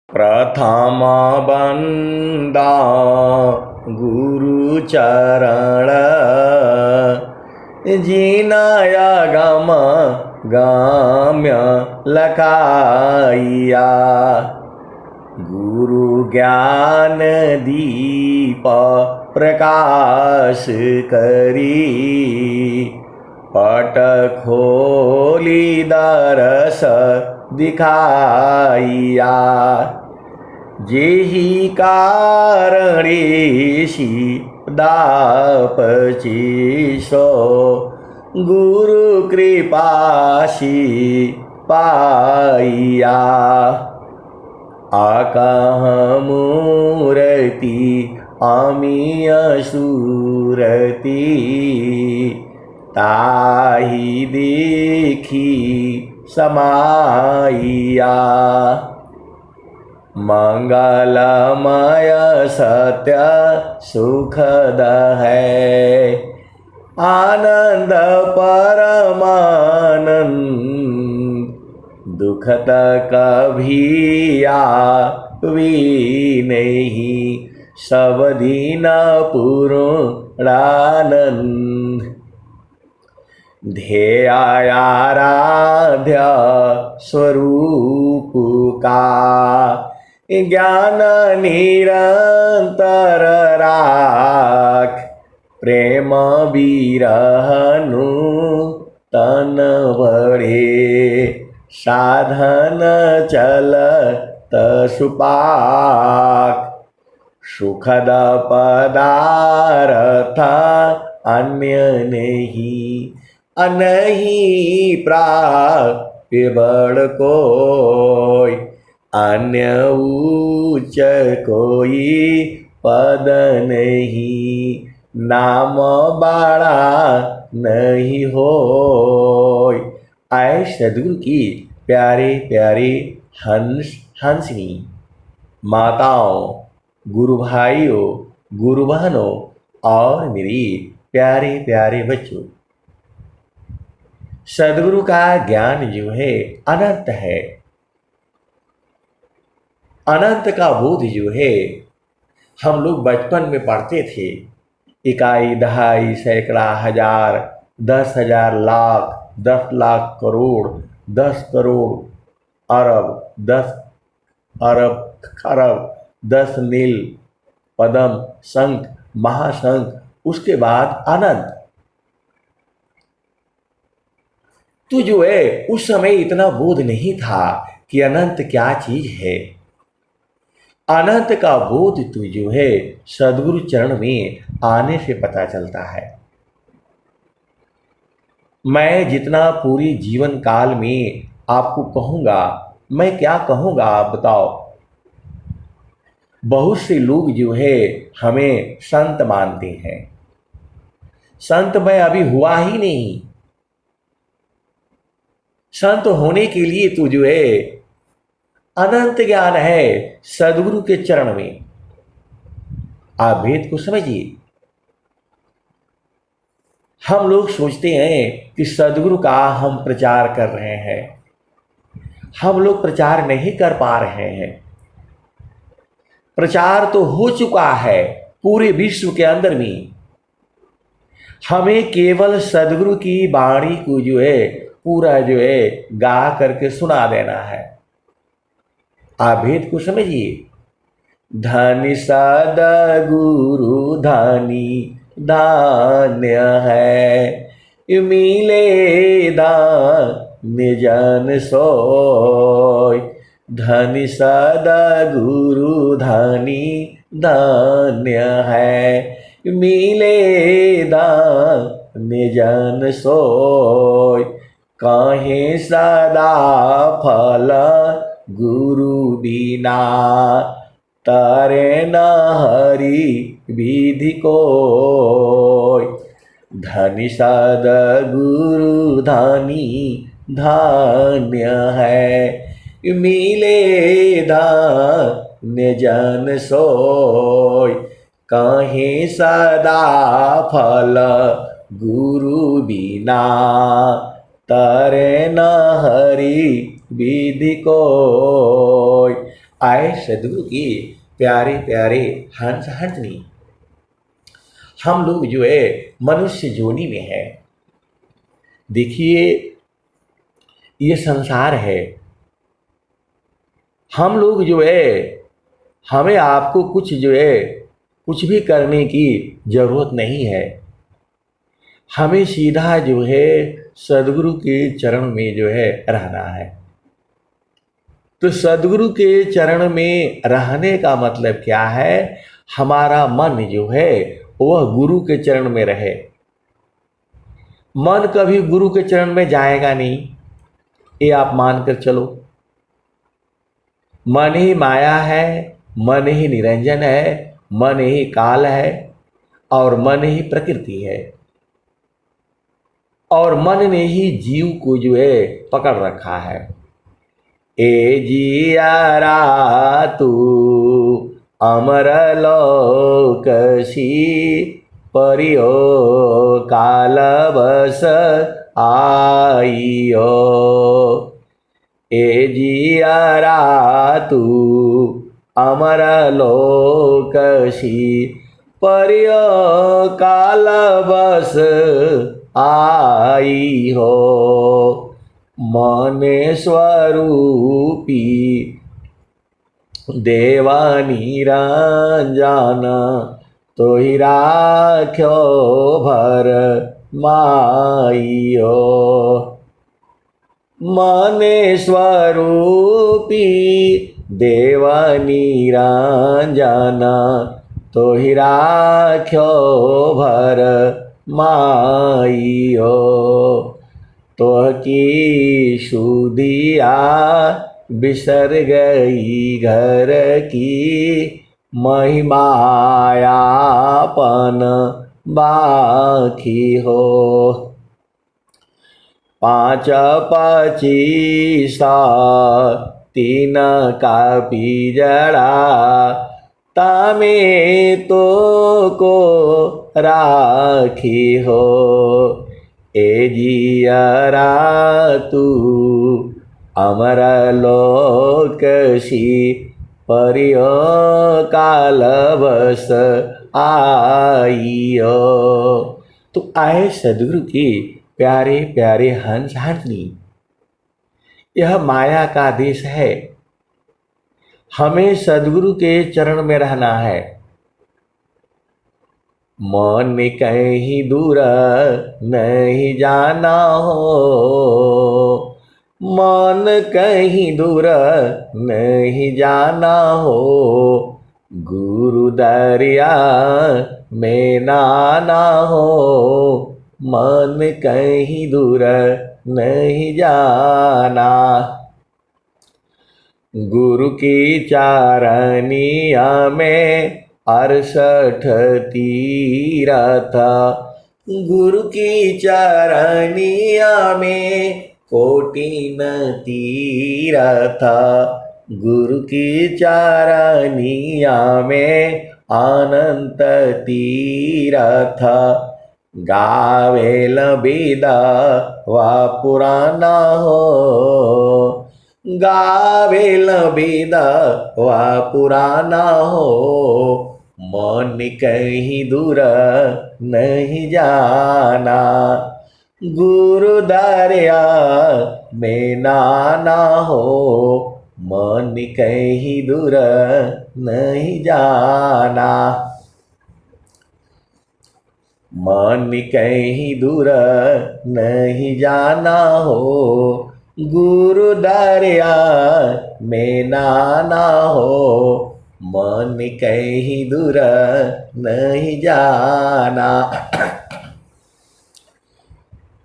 प्रथम बंदा गुरु चरण जिनया गम गाम्य लखाइया। गुरु ज्ञान दीप प्रकाश करी पट खोली दरस दिखाइया। जेहि कारणेशि दापचीसो गुरु कृपासी पाइया। आकाह मूर्ति अमीय सूरति ताहि देखी समाइया। मंगलमय सत्य सुखद है आनंद परमानंद। दुखत कभी आवी नहीं सब दिन पूर्णानंद। ध्येयाराध्य स्वरूप का ज्ञान निरंतर राख। प्रेम विरहनु तन बढ़े साधन चलत सुपाक। सुखद पदार्थ अन्य नहीं अनही प्राप्य बड़ कोई। अन्य उच्च कोई पद नहीं नाम बड़ा नहीं होय। आए सदगुरु की प्यारे प्यारे हंसनी माताओं, गुरु भाइयों, गुरु बहनों और मेरी प्यारे प्यारे बच्चों, सदगुरु का ज्ञान जो है अनंत है। अनंत का बोध जो है हम लोग बचपन में पढ़ते थे। इकाई दहाई सैकड़ा हजार 10,000 लाख 10 लाख करोड़ 10 करोड़ अरब 10 अरब खरब 10 नील पदम शंख महाशंख उसके बाद अनंत। तो जो है उस समय इतना बोध नहीं था कि अनंत क्या चीज है। अनंत का बोध तो जो है सदगुरु चरण में आने से पता चलता है। मैं जितना पूरी जीवन काल में आपको कहूँगा, मैं क्या कहूँगा आप बताओ। बहुत से लोग जो है हमें संत मानते हैं। संत मैं अभी हुआ ही नहीं। संत होने के लिए तो जो है अनंत ज्ञान है सदगुरु के चरण में। आप भेद को समझिए। हम लोग सोचते हैं कि सदगुरु का हम प्रचार कर रहे हैं। हम लोग प्रचार नहीं कर पा रहे हैं। प्रचार तो हो चुका है पूरे विश्व के अंदर में। हमें केवल सदगुरु की वाणी को जो है पूरा जो है गा करके सुना देना है। आप भेद को समझिए। धनि सदगुरु धनि धान्य है मिले दान्य जन सोय। धनि सदगुरु धनि धान्य है मिले दान्य जन सोय। काहे सदा फल गुरु बिना तारे न हरि विधि कोय। धनि सदगुरु धनि धान्य है मिले धान्य जन सोय। काहे सदा फल गुरु बिना तारे न हरि विधि कोय। आए सदगुरु की प्यारे प्यारे हंस हंसनी, हम लोग जो है मनुष्य जोनी में है। देखिए ये संसार है, हम लोग जो है हमें आपको कुछ जो है कुछ भी करने की जरूरत नहीं है। हमें सीधा जो है सदगुरु के चरण में जो है रहना है। तो सदगुरु के चरण में रहने का मतलब क्या है? हमारा मन जो है वह गुरु के चरण में रहे। मन कभी गुरु के चरण में जाएगा नहीं, ये आप मानकर चलो। मन ही माया है, मन ही निरंजन है, मन ही काल है और मन ही प्रकृति है। और मन ने ही जीव को जो है पकड़ रखा है। ए जियारा तू अमर लोकसी परियो काल बस आइयो। ए जियारा तू अमर लोकसी परियो काल बस आई हो। मन स्वरूपी देवानी रंजन तो ही राख्यो भर माइयो। मन स्वरूपी देवानी रंजन तो ही राख्यो भर माइयो। तो की सुधिया बिसर गई घर की महिमायापन बाकी हो। पाँच पचीसा तीन का पिजड़ा तामे तो को राखी हो। ए जियरा तू अमर लोकसी परियो काल बस आइयो। तो आए सदगुरु की प्यारे प्यारे हंस हंसनी, यह माया का देश है। हमें सदगुरु के चरण में रहना है। मन कहीं दूर नहीं जाना हो, मन कहीं दूर नहीं जाना हो। गुरु दरिया में नाना हो, मन कहीं दूर नहीं जाना। गुरु की चारनिया में 68 तीरथ, गुरु की चरनिया में कोटिन तीरथ। गुरु की चरनिया में अनंत तीरथ। गावेल बिदा व पुराना हो, गावेल बिदा व पुराना हो। मन कहीं दूर नहीं जाना, गुरु दरिया में नाना हो। मन कहीं दूर नहीं जाना, मन कहीं दूर नहीं जाना हो। गुरु दरिया में नाना हो, मन कहीं दूर नहीं जाना।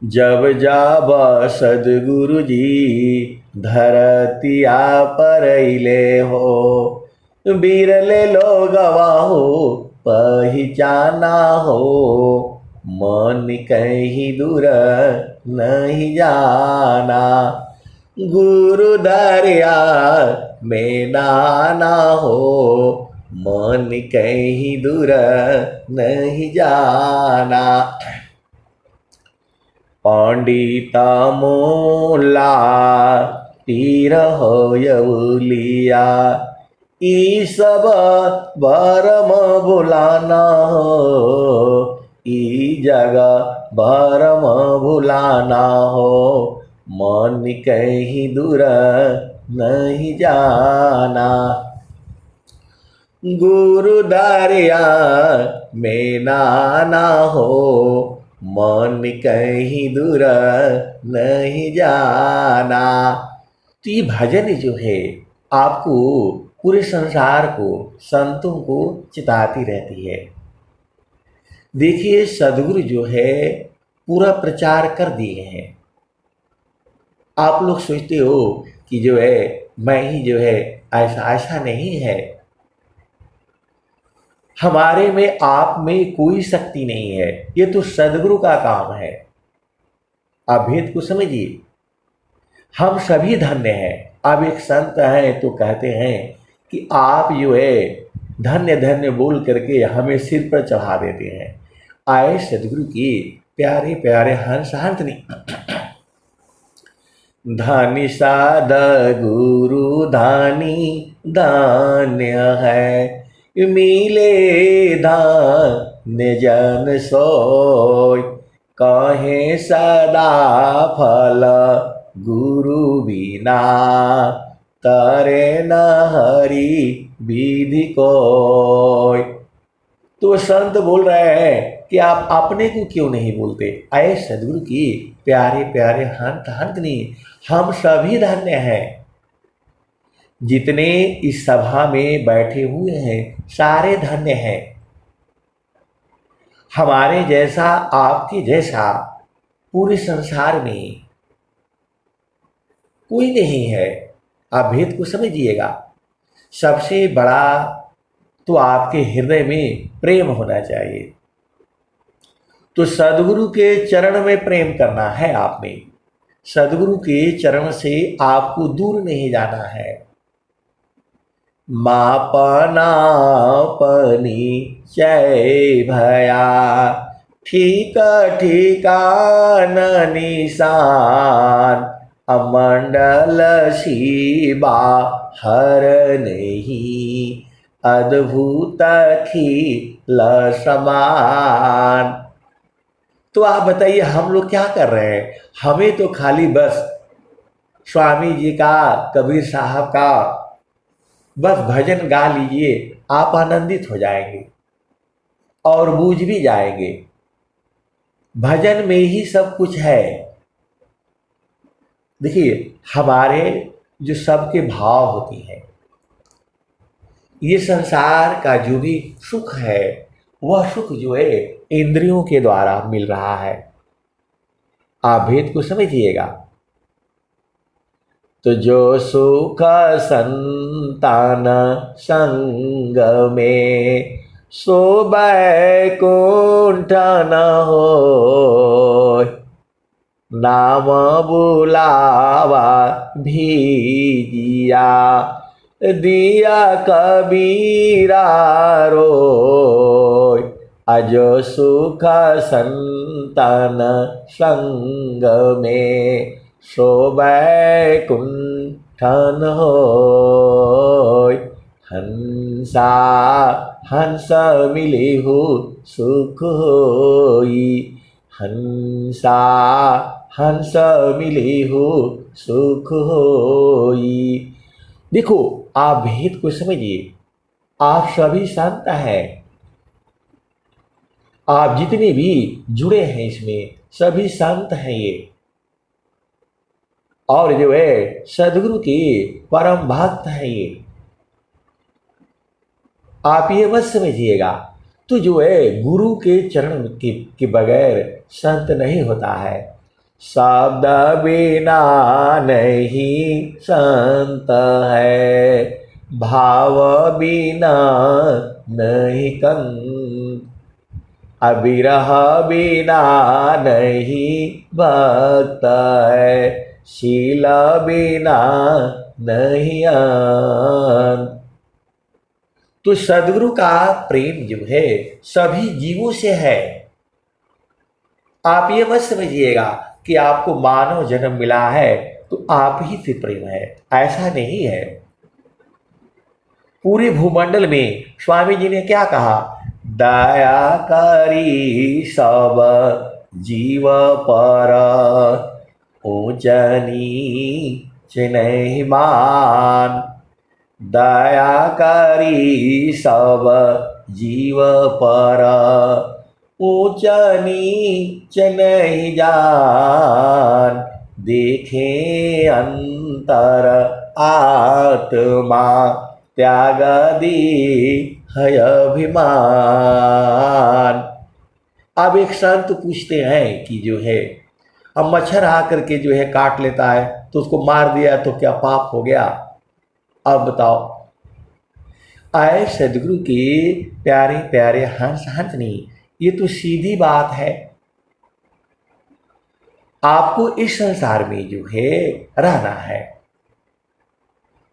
जब जब सदगुरु जी धरतिया पर अइले हो, बिरले लोगवा हो पहचाना हो। मन कहीं दूर नहीं जाना, गुरु दरिया में नाना हो। मन कहीं दूर नहीं जाना। पंडिता मोला तीर हो यौलिया, ई सब भरम भुलाना हो, ई जगह भरम भुलाना हो, मन कहीं दूर नहीं जाना। गुरु दरिया में नाना हो, मन कहीं दूर नहीं जाना। तो ये भजन जो है आपको पूरे संसार को, संतों को चिताती रहती है। देखिए सदगुरु जो है पूरा प्रचार कर दिए हैं। आप लोग सोचते हो कि जो है मैं ही जो है, ऐसा नहीं है। हमारे में, आप में कोई शक्ति नहीं है, ये तो सदगुरु का काम है। आप भेद को समझिए। हम सभी धन्य हैं। अब एक संत हैं तो कहते हैं कि आप जो है धन्य धन्य बोल करके हमें सिर पर चढ़ा देते हैं। आए सदगुरु की प्यारे प्यारे हंस हंसनी धानी साध गुरु धानी धान्य है, मिले धान्य जन सोय, कहे सदा फल गुरु बिना, तरे न हरि विधि कोय। तो संत बोल रहे हैं कि आप अपने को क्यों नहीं बोलते। आए सदगुरु की प्यारे प्यारे हंत हंतनी, हम सभी धन्य हैं। जितने इस सभा में बैठे हुए हैं सारे धन्य हैं। हमारे जैसा, आपके जैसा पूरे संसार में कोई नहीं है। आप भेद को समझिएगा। सबसे बड़ा तो आपके हृदय में प्रेम होना चाहिए। तो सदगुरु के चरण में प्रेम करना है आपने। सदगुरु के चरण से आपको दूर नहीं जाना है। मापना पनी चय भया, ठीक ठिकान निशान, अमंडल शिवा हर नहीं, अद्भुत खिल समान। तो आप बताइए हम लोग क्या कर रहे हैं। हमें तो खाली बस स्वामी जी का, कबीर साहब का बस भजन गा लीजिए, आप आनंदित हो जाएंगे और बूझ भी जाएंगे। भजन में ही सब कुछ है। देखिए हमारे जो सबके भाव होती हैं, ये संसार का जो भी सुख है वह सुख जो है इंद्रियों के द्वारा मिल रहा है। आप भेद को समझिएगा। तो जो सुख संतान संग में, सो बैकुंठ न हो, नाम बुलावा भीजिया, दिया कबीरा रोय, अजो सुख संतान संग में, सो बैकुंठ न होय, हंसा हंस मिलिहु सुख होई, हंसा हंस मिलिहु सुख होई। देखो आप भेद को समझिए। आप सभी संत हैं। आप जितने भी जुड़े हैं इसमें सभी संत हैं ये, और जो है सदगुरु के परम भक्त हैं ये। आप ये मत समझिएगा। तो जो है गुरु के चरण के बगैर संत नहीं होता है। शब्द बिना नहीं संत है, भाव बिना नहीं कंत, अविरह बिना नहीं भक्त है, शील बिना नहीं अंत। तो सदगुरु का प्रेम जो है सभी जीवों से है। आप ये मत समझिएगा कि आपको मानव जन्म मिला है तो आप ही से प्रेम है, ऐसा नहीं है। पूरे भूमंडल में स्वामी जी ने क्या कहा, दया करी सब जीव पर, ऊंच नीच नहीं मान। दया करी सब जीव पर, ऊंच नीच नहीं जान। देखे अंतर आत्मा, त्याग दी है अभिमान। अब एक संत पूछते हैं कि जो है, अब मच्छर आकर के जो है काट लेता है तो उसको मार दिया तो क्या पाप हो गया? अब बताओ। आए सदगुरु के प्यारे प्यारे हंस हंसनी, ये तो सीधी बात है। आपको इस संसार में जो है रहना है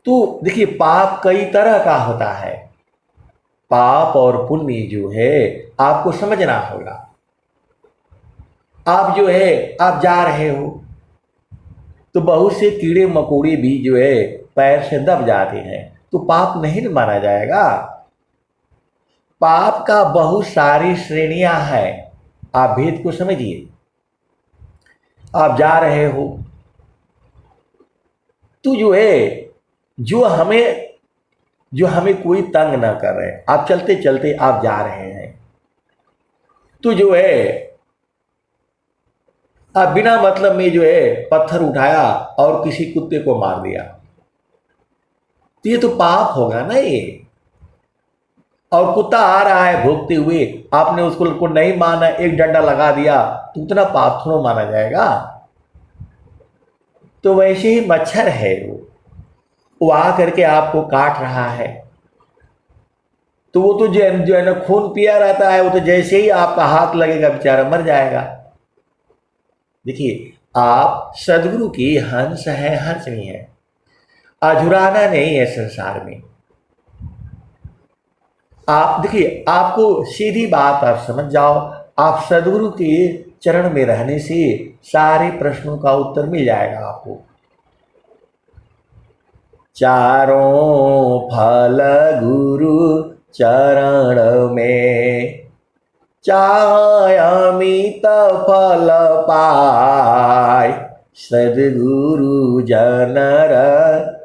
तो देखिए, पाप कई तरह का होता है। पाप और पुण्य जो है आपको समझना होगा। आप जो है आप जा रहे हो तो बहुत से कीड़े मकोड़े भी जो है पैर से दब जाते हैं, तो पाप नहीं न माना जाएगा। पाप का बहुत सारी श्रेणियां हैं, आप भेद को समझिए। आप जा रहे हो तो जो है जो हमें कोई तंग ना कर रहे, आप चलते चलते आप जा रहे हैं तो जो है आप बिना मतलब में जो है पत्थर उठाया और किसी कुत्ते को मार दिया, तो ये तो पाप होगा ना ये। और कुत्ता आ रहा है भोगते हुए, आपने उसको नहीं माना, एक डंडा लगा दिया, तो उतना पाप थोड़ा माना जाएगा। तो वैसे ही मच्छर है, वो आ करके आपको काट रहा है तो वो तो जो है ना खून पिया रहता है, वो तो जैसे ही आपका हाथ लगेगा बेचारा मर जाएगा। देखिए, आप सदगुरु की हंस है, हंसनी है, अझुराना नहीं है संसार में। आप देखिए, आपको सीधी बात आप समझ जाओ, आप सदगुरु के चरण में रहने से सारे प्रश्नों का उत्तर मिल जाएगा आपको। चारों फल गुरु चरण में, चाहे अमित फल पाय। सदगुरु जनर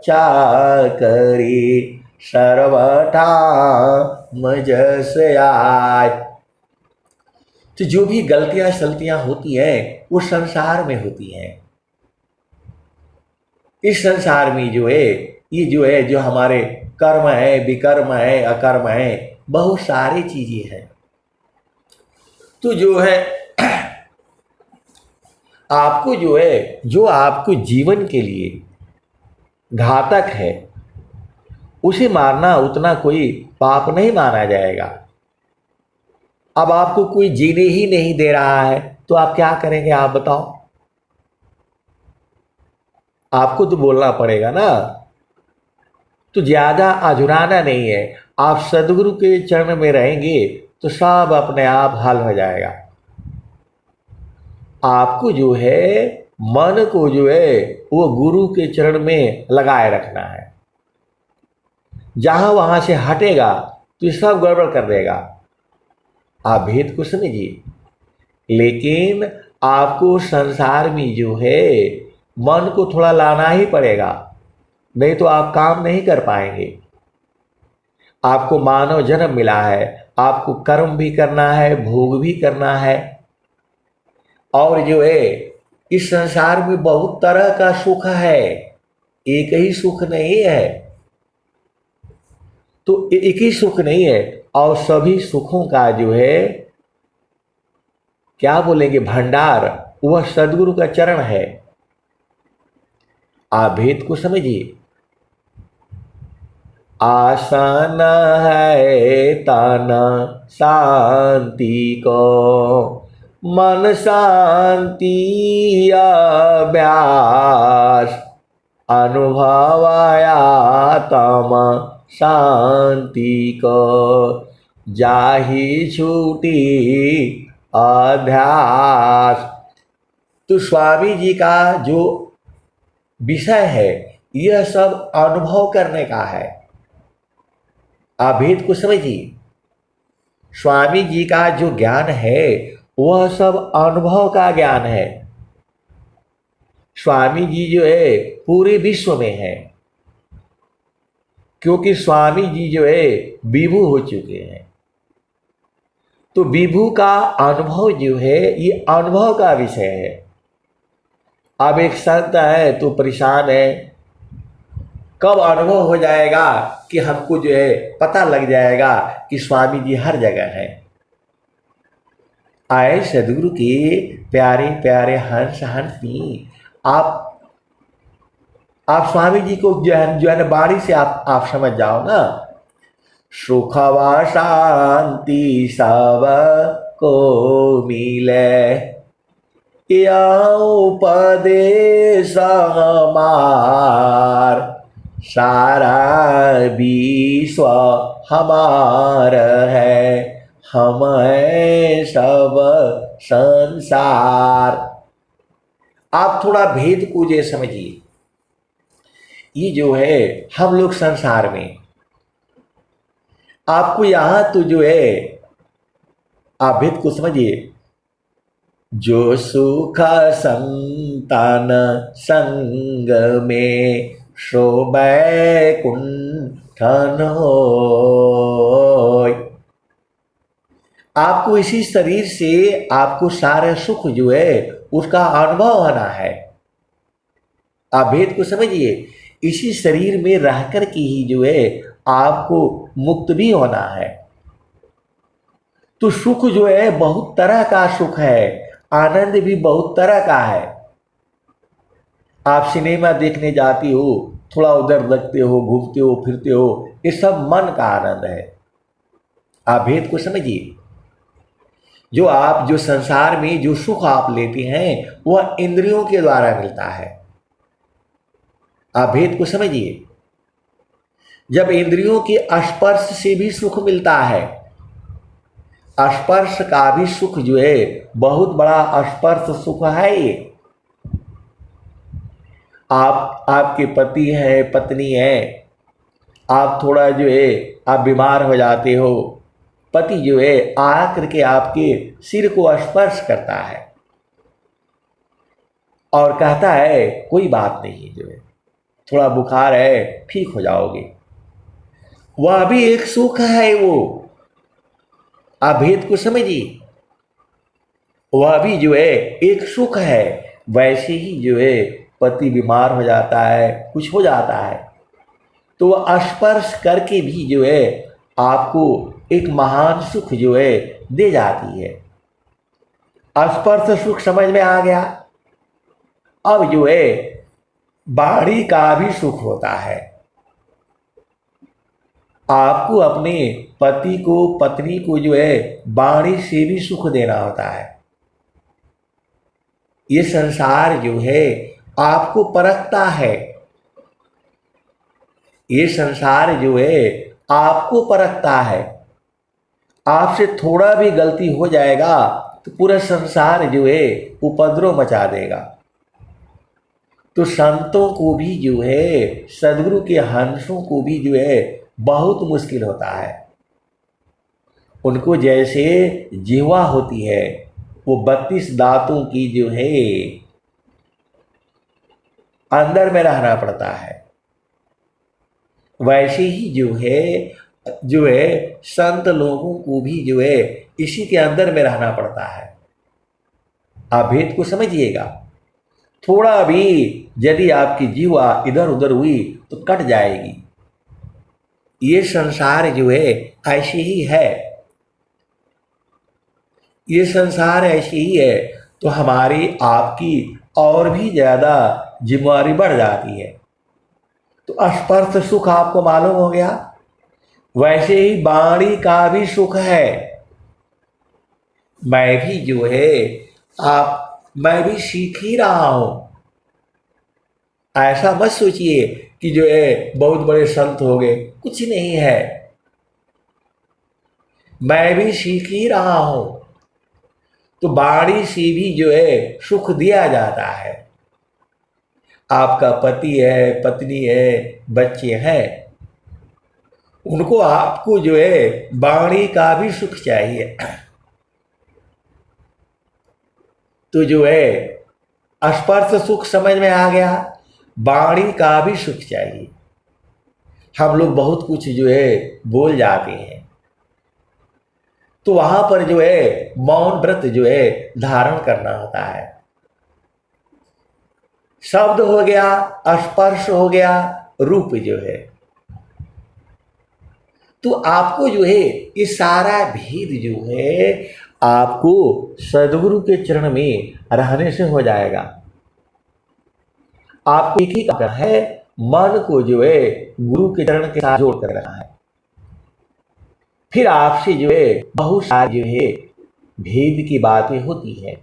चाकरी, सर्वथा मजस आय। तो जो भी गलतियां सलतियां होती हैं वो संसार में होती हैं। इस संसार में जो है ये जो है जो हमारे कर्म है, विकर्म है, अकर्म है, बहुत सारी चीजें हैं। तो जो है आपको जो है जो आपको जीवन के लिए घातक है उसे मारना उतना कोई पाप नहीं माना जाएगा। अब आपको कोई जीने ही नहीं दे रहा है तो आप क्या करेंगे, आप बताओ? आपको तो बोलना पड़ेगा ना। तो ज्यादा अझुराना नहीं है, आप सदगुरु के चरण में रहेंगे तो सब अपने आप हल हो जाएगा। आपको जो है मन को जो है वो गुरु के चरण में लगाए रखना है। जहां वहां से हटेगा तो सब गड़बड़ कर देगा। आप भेद को समझिए। लेकिन आपको संसार में जो है मन को थोड़ा लाना ही पड़ेगा, नहीं तो आप काम नहीं कर पाएंगे। आपको मानव जन्म मिला है, आपको कर्म भी करना है, भोग भी करना है। और जो है इस संसार में बहुत तरह का सुख है, एक ही सुख नहीं है। तो एक ही सुख नहीं है, और सभी सुखों का जो है क्या बोलेंगे भंडार, वह सदगुरु का चरण है। आप भेद को समझिए। आसन है तन शांति को, मन शांति अभ्यास। अनुभवाया तम शांति को, जाहि छूटी अध्यास। तो स्वामी जी का जो विषय है यह सब अनुभव करने का है। आप भेद को समझिए। स्वामी जी का जो ज्ञान है वह सब अनुभव का ज्ञान है। स्वामी जी जो है पूरे विश्व में है, क्योंकि स्वामी जी जो है विभू हो चुके हैं। तो विभू का अनुभव जो है ये अनुभव का विषय है। अब एक संत है तो परेशान है, कब अनुभव हो जाएगा कि हमको जो है पता लग जाएगा कि स्वामी जी हर जगह है। आए सदगुरु के प्यारे प्यारे हंस हंसी, आप स्वामी जी को जो है ना बाणी से आप समझ जाओ ना। सुख व शांति सब को मिले, या उपदेश हमार, सारा विश्व हमार है, हम है सब संसार। आप थोड़ा भेद को जो समझिए। ये जो है हम लोग संसार में, आपको यहां तो जो है आप भेद को समझिए। जो सुख संतान संग में, सो बैकुंठन होय। आपको इसी शरीर से आपको सारे सुख जो है उसका अनुभव होना है। आप भेद को समझिए। इसी शरीर में रहकर के ही जो है आपको मुक्त भी होना है। तो सुख जो है बहुत तरह का सुख है, आनंद भी बहुत तरह का है। आप सिनेमा देखने जाती हो, थोड़ा उधर लगते हो, घूमते हो, फिरते हो, ये सब मन का आनंद है। आप भेद को समझिए। जो संसार में जो सुख आप लेते हैं वह इंद्रियों के द्वारा मिलता है। आप भेद को समझिए। जब इंद्रियों के स्पर्श से भी सुख मिलता है, स्पर्श का भी सुख जो है बहुत बड़ा स्पर्श सुख है। ये आपके पति है, पत्नी है, आप थोड़ा जो है आप बीमार हो जाते हो, पति जो है आ करके आपके सिर को स्पर्श करता है और कहता है कोई बात नहीं, जो है थोड़ा बुखार है, ठीक हो जाओगे। वह भी एक सुख है। वो आप भेद को समझिए। वह भी जो है एक सुख है। वैसे ही जो है पति बीमार हो जाता है, कुछ हो जाता है, तो वह स्पर्श करके भी जो है आपको एक महान सुख जो है दे जाती है। स्पर्श सुख समझ में आ गया। अब जो है वाणी का भी सुख होता है। आपको अपने पति को, पत्नी को जो है वाणी से भी सुख देना होता है। ये संसार जो है आपको परखता है। ये संसार जो है आपको परखता है। आपसे थोड़ा भी गलती हो जाएगा तो पूरा संसार जो है उपद्रव मचा देगा। तो संतों को भी जो है, सदगुरु के हंसों को भी जो है बहुत मुश्किल होता है। उनको जैसे जिह्वा होती है, वो 32 दांतों की जो है अंदर में रहना पड़ता है। वैसे ही जो है संत लोगों को भी जो है इसी के अंदर में रहना पड़ता है। आप भेद को समझिएगा। थोड़ा भी यदि आपकी जीवा इधर उधर हुई तो कट जाएगी। ये संसार जो है ऐसी ही है। ये संसार ऐसी ही है। तो हमारी आपकी और भी ज़्यादा जिम्मेवारी बढ़ जाती है। तो स्पर्श सुख आपको मालूम हो गया। वैसे ही वाणी का भी सुख है। मैं भी जो है मैं भी सीख ही रहा हूं। ऐसा मत सोचिए कि जो है बहुत बड़े संत हो गए, कुछ नहीं है। मैं भी सीख ही रहा हूं। तो वाणी से भी जो है सुख दिया जाता है। आपका पति है, पत्नी है, बच्चे हैं, उनको आपको जो है वाणी का भी सुख चाहिए। तो जो है स्पर्श सुख समझ में आ गया, वाणी का भी सुख चाहिए। हम लोग बहुत कुछ जो है बोल जाते हैं, तो वहां पर जो है मौन व्रत जो है धारण करना होता है। शब्द हो गया, स्पर्श हो गया, रूप जो है, तो आपको जो है ये सारा भेद जो है आपको सदगुरु के चरण में रहने से हो जाएगा। आपको एक ही करना है, मन को जो है गुरु के चरण के साथ जोड़ कर रखना है। फिर आपसे जो है बहुत सारी जो है भेद की बातें होती है।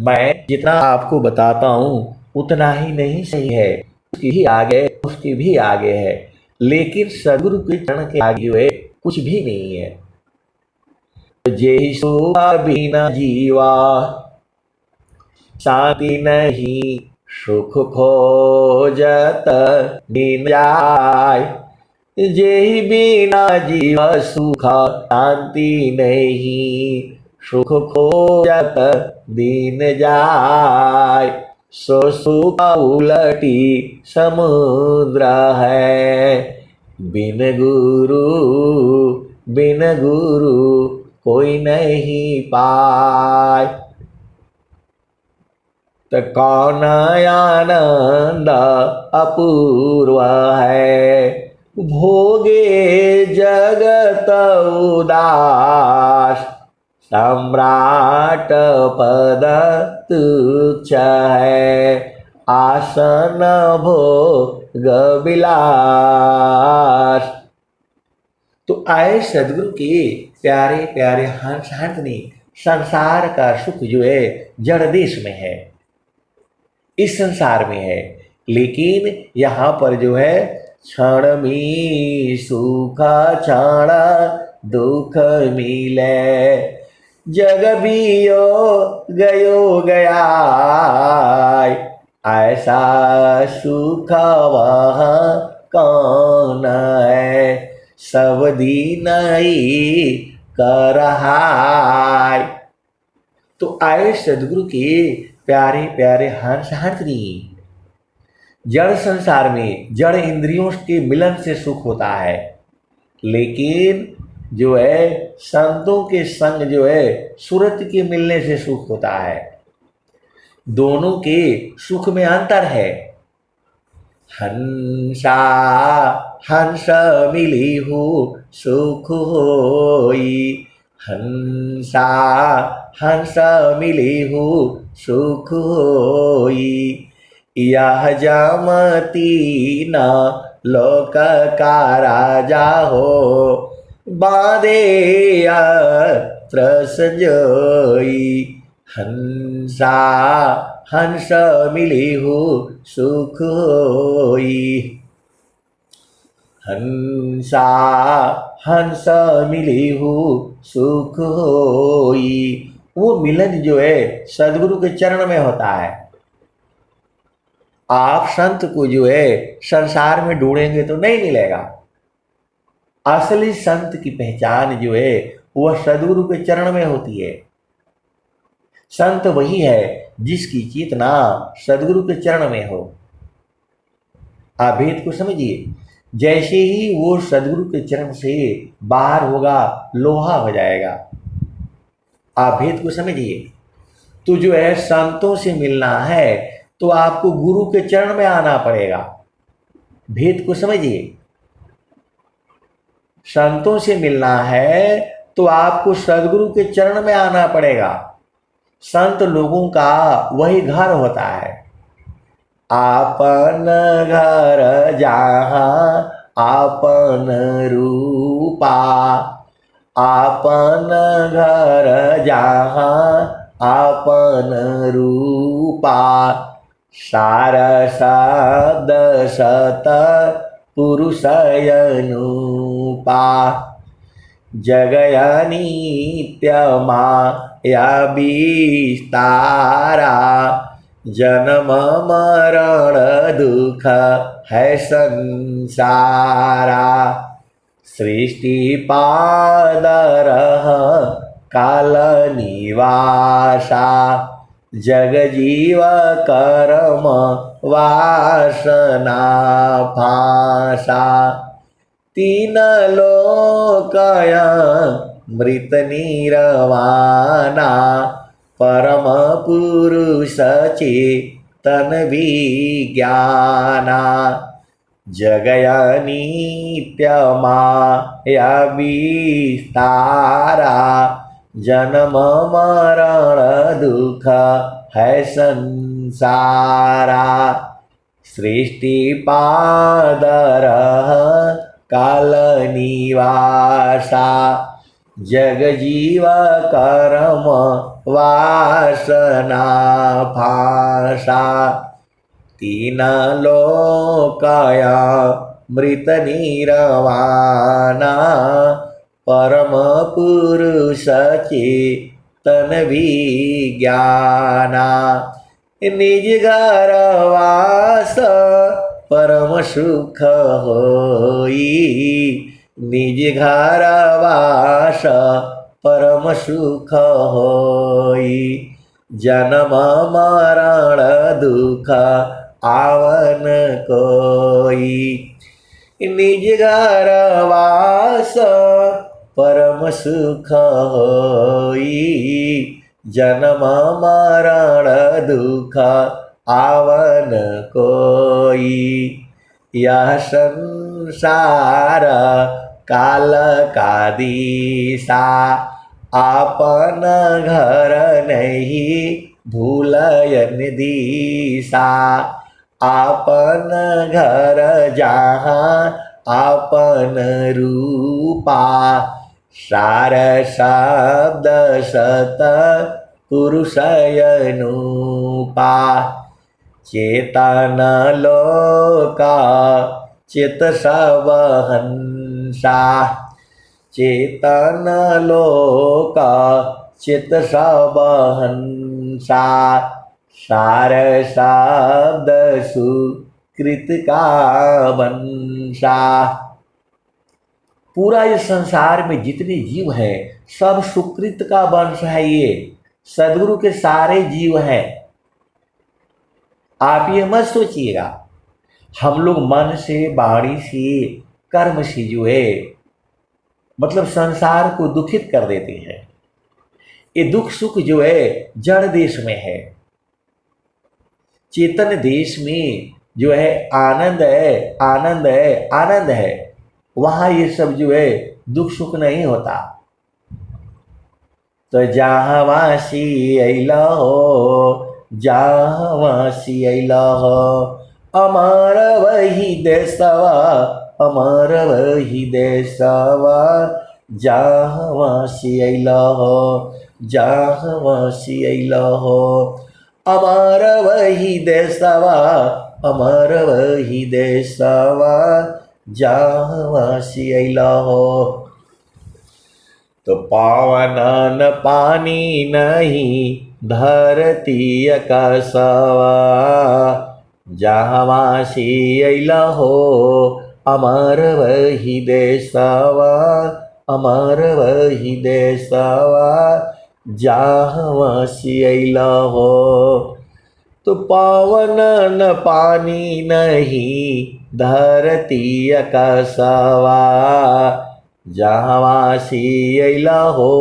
मैं जितना आपको बताता हूं उतना ही नहीं सही है, उसके भी आगे है, लेकिन सदगुरु के चरण के आगे जो है कुछ भी नहीं है। जैसो बिना जीवा शांति नहीं, सुख खोजत दिन जाय। जेहि बिना जीव सुख शांति नहीं, सुख खोजत दिन जाय। सो सुख उलटी समुद्र है, बिन गुरु कोई नहीं पाय। तो कौन आनंद अपूर्व है, भोगे जगत उदास। सम्राट पद तुच्छ है, आसन भोग विलास। तो आए सदगुरु के प्यारे प्यारे हंस हंसनी, संसार का सुख जो है जड़ देश में है, इस संसार में है, लेकिन यहाँ पर जो है क्षण में सुख क्षण दुख मिले। जग बियो गयो गया, ऐसा सुख वह कौन है। सब दिन ही कर रहा। तो आए सदगुरु के प्यारे प्यारे हंस हंसनी, जड़ संसार में जड़ इंद्रियों के मिलन से सुख होता है, लेकिन जो है संतों के संग जो है सुरत के मिलने से सुख होता है। दोनों के सुख में अंतर है। हंसा हंस मिली हो सुख होई, हंसा हंस मिली हो सुख होई। यह जमती न लोक का राजा हो, बांधे संजोई। हंसा हंस मिली हो सुख होई, हंसा हंस मिली हो सुख होई। वो मिलन जो है सदगुरु के चरण में होता है। आप संत को जो है संसार में ढूंढेंगे तो नहीं मिलेगा। असली संत की पहचान जो है वह सदगुरु के चरण में होती है। संत वही है जिसकी चेतना सदगुरु के चरण में हो। आप भेद को समझिए, जैसे ही वो सदगुरु के चरण से बाहर होगा लोहा हो जाएगा। आप भेद को समझिए। तो जो है संतों से मिलना है तो आपको गुरु के चरण में आना पड़ेगा। भेद को समझिए। संतों से मिलना है तो आपको सदगुरु के चरण में आना पड़ेगा। संत लोगों का वही घर होता है। आपन घर जहाँ आपन रूपा, आपन घर जहाँ आपन रूपा। सार शब्द सत पुरुष अनुपा, जगया नित्य माया विस्तारा। जन्म मरण दुख है संसारा। सृष्टि पादरः काल निवासा जगजीव कर्म वासना भाषा तीन लोकया मृत निर्वाणा परम पुरुष चेतन विज्ञाना जगया नित्य माया विस्तारा जन्म मरण दुख है संसारा सृष्टि पादरः काल निवासा जगजीव कर्म वासना भाषा तीन लोकया मृत निर्वाणा परम पुरुष चेतन विज्ञाना निज घर वास परम सुख होई निज घर वास परम सुख होई जन्म मरण दुख आवन कोई निज घर वास परम सुख होई जन्म मरण दुख आवन कोई यह संसार काल का दिशा आपन घर नहीं भूलयन दिशा आपन घर जहाँ आपन रूपा सार शब्द सत पुरुषयनुपा चेतन लोका चित सब हंसा चेतन लोका चित सब हंसा सार शब्द सुकृत का वंशा पूरा इस संसार में जितने जीव हैं सब सुकृत का वंश है। ये सदगुरु के सारे जीव हैं। आप ये मत सोचिएगा हम लोग मन से वाणी से कर्म से जो है मतलब संसार को दुखित कर देते हैं। ये दुख सुख जो है जड़ देश में है। चेतन देश में जो है आनंद है आनंद है आनंद है। वहाँ ये सब जो है दुख सुख नहीं होता। तो जहाँ वासी अइला हो जहाँ वासी अइला हो अमर वही देशवा अमर वही देशवा जहाँ वासी अइला हो जहाँ वासी अइला हो अमर वही देशवा अमर वही देशवा जहाँ वासी अइला हो। तो पावन न पानी नहीं धरती कसवा जहाँ वासी अइला हो अमर वही देशवा अमर वही देशवा जहाँ वासी अइला हो। तो पावन न पानी नहीं धरती कसवा जहाँ वासी अइला हो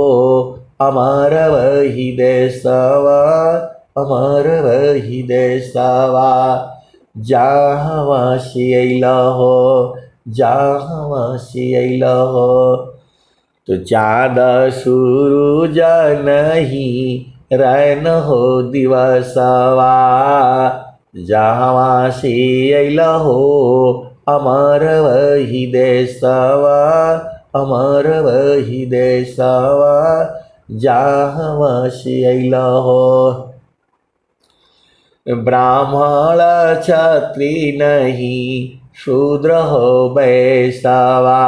अमर वही देशवा अमर वही देशवा जहाँ वासी अइला हो जहाँ वासी अइला हो। तो चाँद सूरज नहीं रैन हो दिवसवा जहाँ वासी अइला हो अमर वही देशवा अमर वही देशवा जहाँ वासी अइला हो। ब्राह्मण क्षत्रिय नहीं शूद्र हो वैश्यवा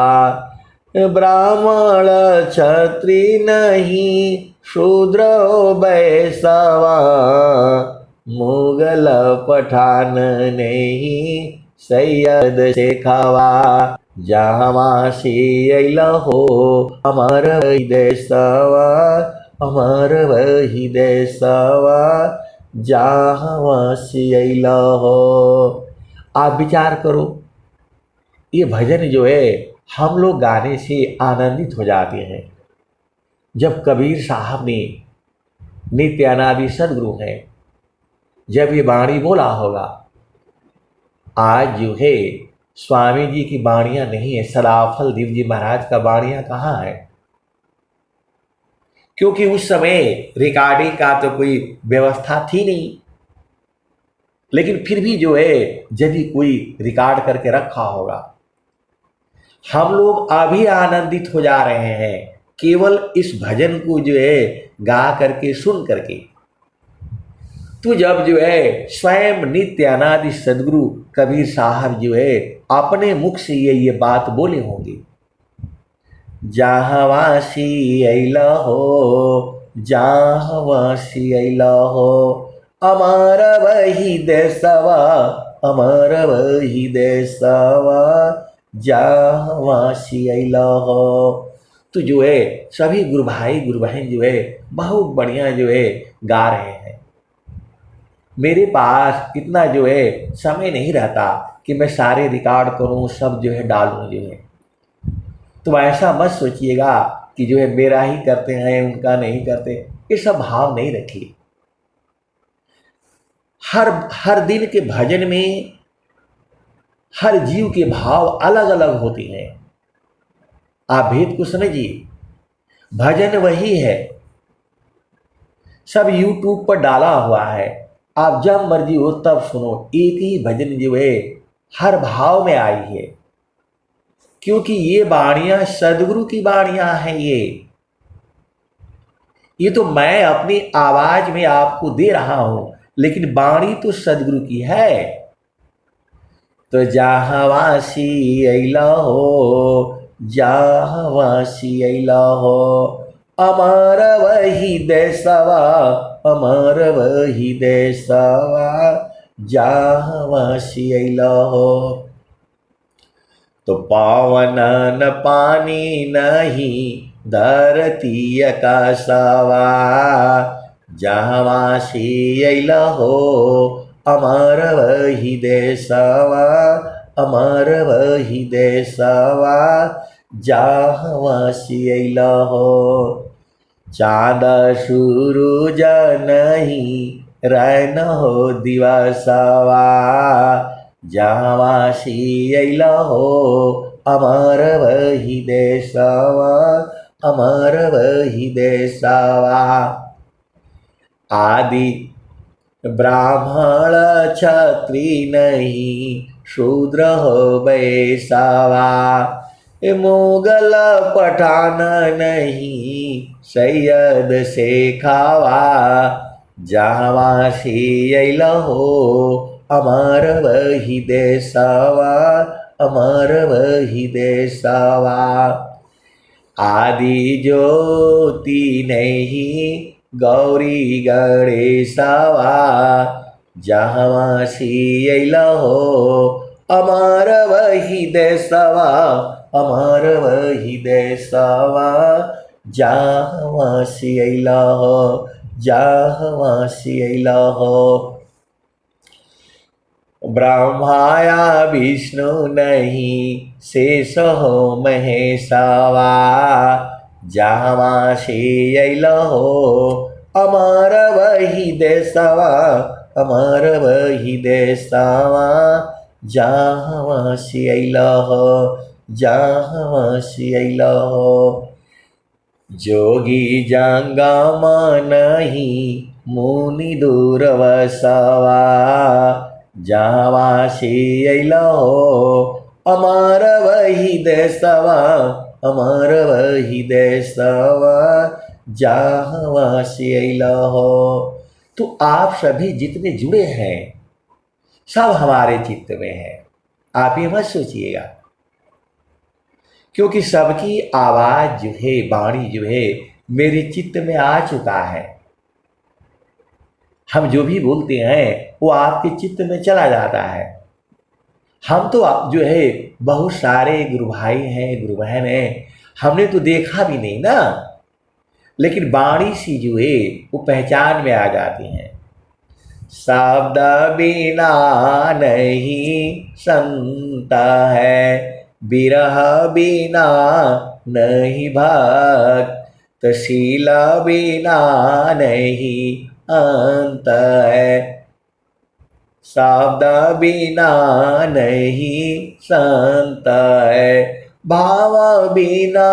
ब्राह्मण क्षत्रिय नहीं शूद्र हो वैश्यवा मुगल पठान नहीं सैयद शेखवा जहाँ से अइला हो अमर वही देशवा, अमर वही देशवा, जहाँ से अइला हो। आप विचार करो, ये भजन जो है हम लोग गाने से आनंदित हो जाते हैं। जब कबीर साहब ने, नित्य अनादि सदगुरु हैं, जब ये वाणी बोला होगा, आज जो है स्वामी जी की वाणियां नहीं है, सदाफल देव जी महाराज का वाणियां कहाँ है? क्योंकि उस समय रिकॉर्डिंग का तो कोई व्यवस्था थी नहीं, लेकिन फिर भी जो है यदि कोई रिकॉर्ड करके रखा होगा, हम लोग अभी आनंदित हो जा रहे हैं केवल इस भजन को जो है गा करके, सुन करके। तो जब जो है स्वयं नित्य अनादि सदगुरु कबीर साहब जो है अपने मुख से ये बात बोले होंगे, जहाँवासी अइला हो, जहाँवासी अइला हो, अमर वही देशवा, अमर वही देशवा, जहाँवासी अइला हो। तो जो है सभी गुरु भाई गुरु बहन जो है बहुत बढ़िया जो है गा रहे हैं। मेरे पास इतना जो है समय नहीं रहता कि मैं सारे रिकॉर्ड करूं, सब जो है डालूं जो है। तो ऐसा मत सोचिएगा कि जो है मेरा ही करते हैं उनका नहीं करते, ये सब भाव नहीं रखिए। हर दिन के भजन में हर जीव के भाव अलग अलग होते हैं। आप भेद को समझिए, भजन वही है, सब यूट्यूब पर डाला हुआ है, आप जब मर्जी हो तब सुनो। एक ही भजन जो है हर भाव में आई है, क्योंकि ये वाणियां सदगुरु की वाणियां हैं। ये तो मैं अपनी आवाज में आपको दे रहा हूं, लेकिन वाणी तो सदगुरु की है। तो जहाँवासी अइला हो, जहाँवासी अइला हो, अमर वही देशवा, अमर वही देशवा, जहाँवासी अइला हो। तो पावन न पानी नहीं धरती आकाशवा, जहाँवासी अइला हो, अमर वही देशवा, अमर वही देशवा, जहाँवासी अइला हो। चाँद सूरज नहीं रैन हो दिवसवा, जहाँवासी अइला हो, अमर वही देशवा, अमर वही देशवा। आदि ब्राह्मण क्षत्रि नहीं शूद्र हो बैसावा, मुगल पठान नहीं सैयद शेखावा, जहाँवासी अइला हो, अमर वही देशवा, अमर वही देशवा। आदि ज्योति नहीं गौरी गणेशवा, जहाँवासी अइला हो, अमर वही देशवा, अमर वही देशवा, जहाँवासी अइला हो, जहाँवासी अइला हो। ब्रह्माया विष्णु नहीं शेष हो महेशवा, जहाँवासी अइला हो, अमर वही देशवा, अमर वही देशवा, जहाँवासी अइला हो, जहाँवासी अइला हो। जोगी जंगम नहीं मुनि दूरवसवा, जहाँवासी अइला हो, अमर वही देशवा, अमर वही देशवा, जहाँवासी अइला हो। तो आप सभी जितने जुड़े हैं सब हमारे चित्त में हैं, आप ये मत सोचिएगा, क्योंकि सबकी आवाज जो है, वाणी जो है मेरे चित्त में आ चुका है। हम जो भी बोलते हैं वो आपके चित्त में चला जाता है। हम तो जो है बहुत सारे गुरु भाई हैं, गुरु बहन हैं, हमने तो देखा भी नहीं ना, लेकिन वाणी सी जो है वो पहचान में आ जाती हैं। शब्द बिना नहीं संता है, बिरह बिना नहीं भक्त, शील बिना नहीं अंत है। शब्द बिना नहीं संत है, भाव बिना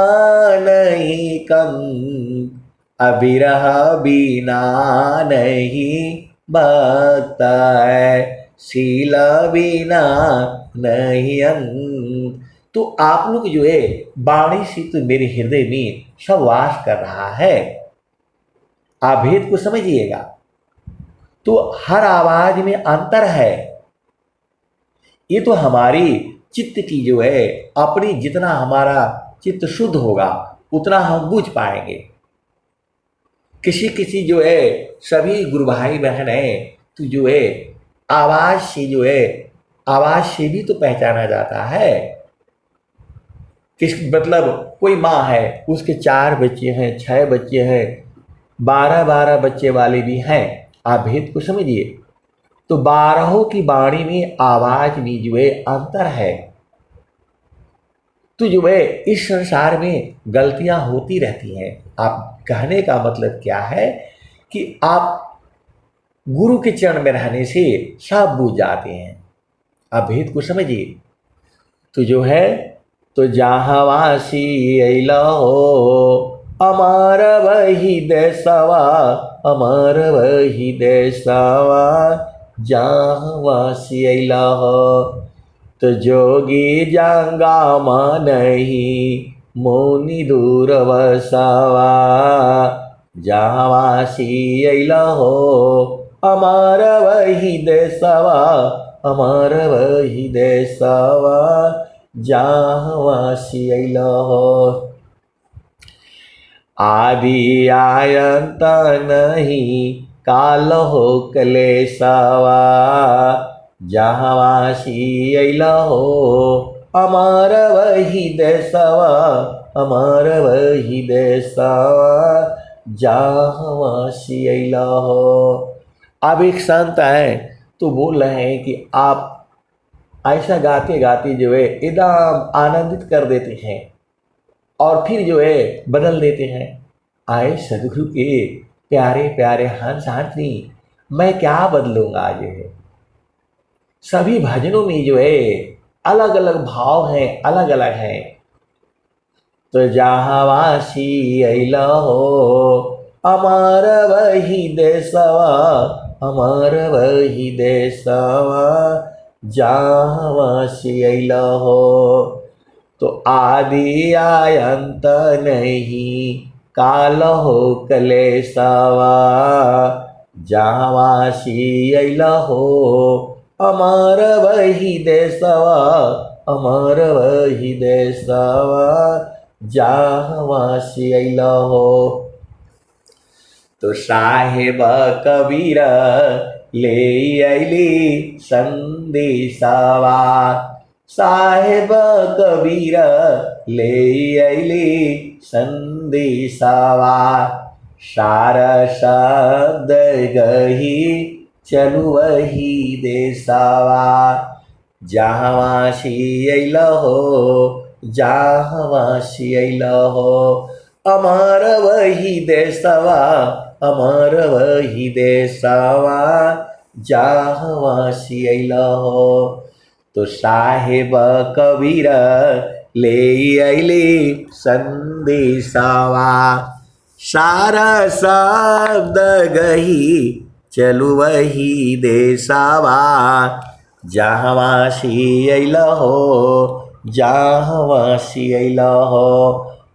नहीं कंत, अविरह बिना नहीं भक्त है, शील बिना नहीं अंत। तो आप लोग जो है वाणी से तो मेरे हृदय में सब वास कर रहा है। आप भेद को समझिएगा। तो हर आवाज में अंतर है। ये तो हमारी चित्त की जो है अपनी, जितना हमारा चित्त शुद्ध होगा उतना हम बुझ पाएंगे। किसी किसी जो है सभी गुरु भाई बहन है तो जो है आवाज से जो है, आवाज से भी तो पहचाना जाता है। किस मतलब कोई माँ है, उसके 4 बच्चे हैं, 6 बच्चे हैं, 12-12 बच्चे वाले भी हैं। आप भेद को समझिए। तो 12 की वाणी में आवाज में जो है अंतर है। तो जो है इस संसार में गलतियां होती रहती हैं। आप कहने का मतलब क्या है कि आप गुरु के चरण में रहने से सब बूझ जाते हैं। आप भेद को समझिए। तो जो है तो जहाँवासी अइला हो, अमर वही देसवा, अमर वही देसवा, जहाँवासी अइला हो। तो जोगी जंगामा नहीं, मुनि दूर वसावा, जहाँवासी अइला हो, अमर वही देसवा, अमर वही देसवा, जहाँवासी अइला हो। आदि आयंत नहीं, काल हो कलेशवा, जहाँवासी अइला हो, अमर वही देसवा, अमर वही देसवा, जहाँवासी अइला हो। अब एक संत है तो बोल रहे हैं कि आप ऐसा गाते गाते जो है एकदम आनंदित कर देते हैं और फिर जो है बदल देते हैं। आए सदगुरु के प्यारे प्यारे हंस हाथी, मैं क्या बदलूंगा। जो है सभी भजनों में जो है अलग अलग भाव हैं, अलग अलग हैं। तो जहाँवासी अइला हो, अमर वही देसवा, अमर वही देसवा, जहाँवासी अइला हो। तो आदि आयंत नहीं, काल हो कलेशवा, जहाँवासी अइला हो, अमर वही देसवा, अमर वही देसवा, जहाँवासी अइला हो। तो साहेब कबीर ले अइली संदेशवा, साहेब कबीर ले अइली संदेशवा, सार शब्द गही चलु वही देसवा, जहाँवासी अइला हो, जहाँवासी अइला हो, अमर वही देसवा, अमर वही देसवा, जहाँवासी अइला हो। तो साहेब कबीर ले अइली संदेशवा, सारा शब्द गही चलु वही देसवा, जहाँवासी अइला हो, जहाँवासी अइला हो,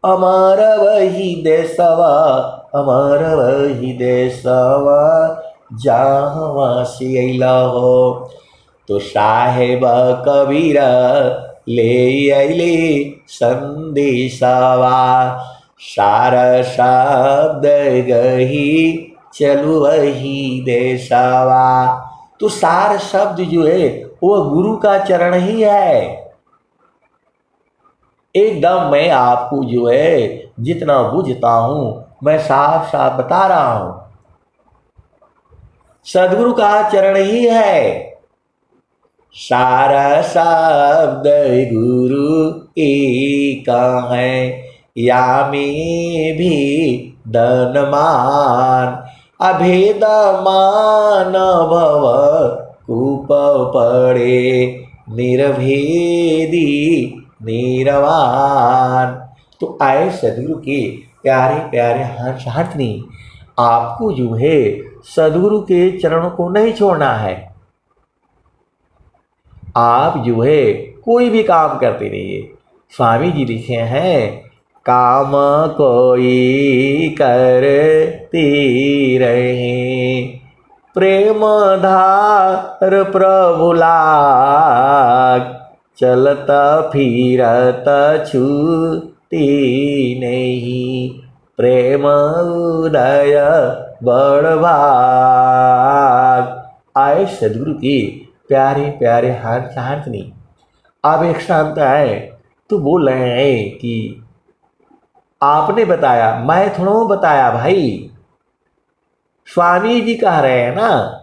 अमर वही देसवा, अमर वही देसवा, जहाँवासी अइला हो। तो साहेब कबीर ले अइली संदेशवा, सार शब्द गही चलु वही देसवा। तो सार शब्द जो है वह गुरु का चरण ही है। एकदम मैं आपको जो है जितना बुझता हूं मैं साफ साफ बता रहा हूं, सदगुरु का चरण ही है। सारा शब्द गुरु एका है, या में भी धनमान अभेद मान भव कूप पड़े निर्भेदी निरवान। तो आए सदगुरु के प्यारे प्यारे हंस हंसनी, आपको जो है सदगुरु के चरणों को नहीं छोड़ना है। आप जो है कोई भी काम करते रहिए। स्वामी जी लिखे हैं, काम कोई करते रहे, प्रेम धार प्रभु लाग, चलत फिरत छूटी नहीं, प्रेम उदय बड़ भाग। आए सदगुरु की प्यारे प्यारे हंसनी, अब एक शांत है तो बोल रहे हैं कि आपने बताया, मैं थोड़ा बताया भाई, स्वामी जी कह रहे हैं ना।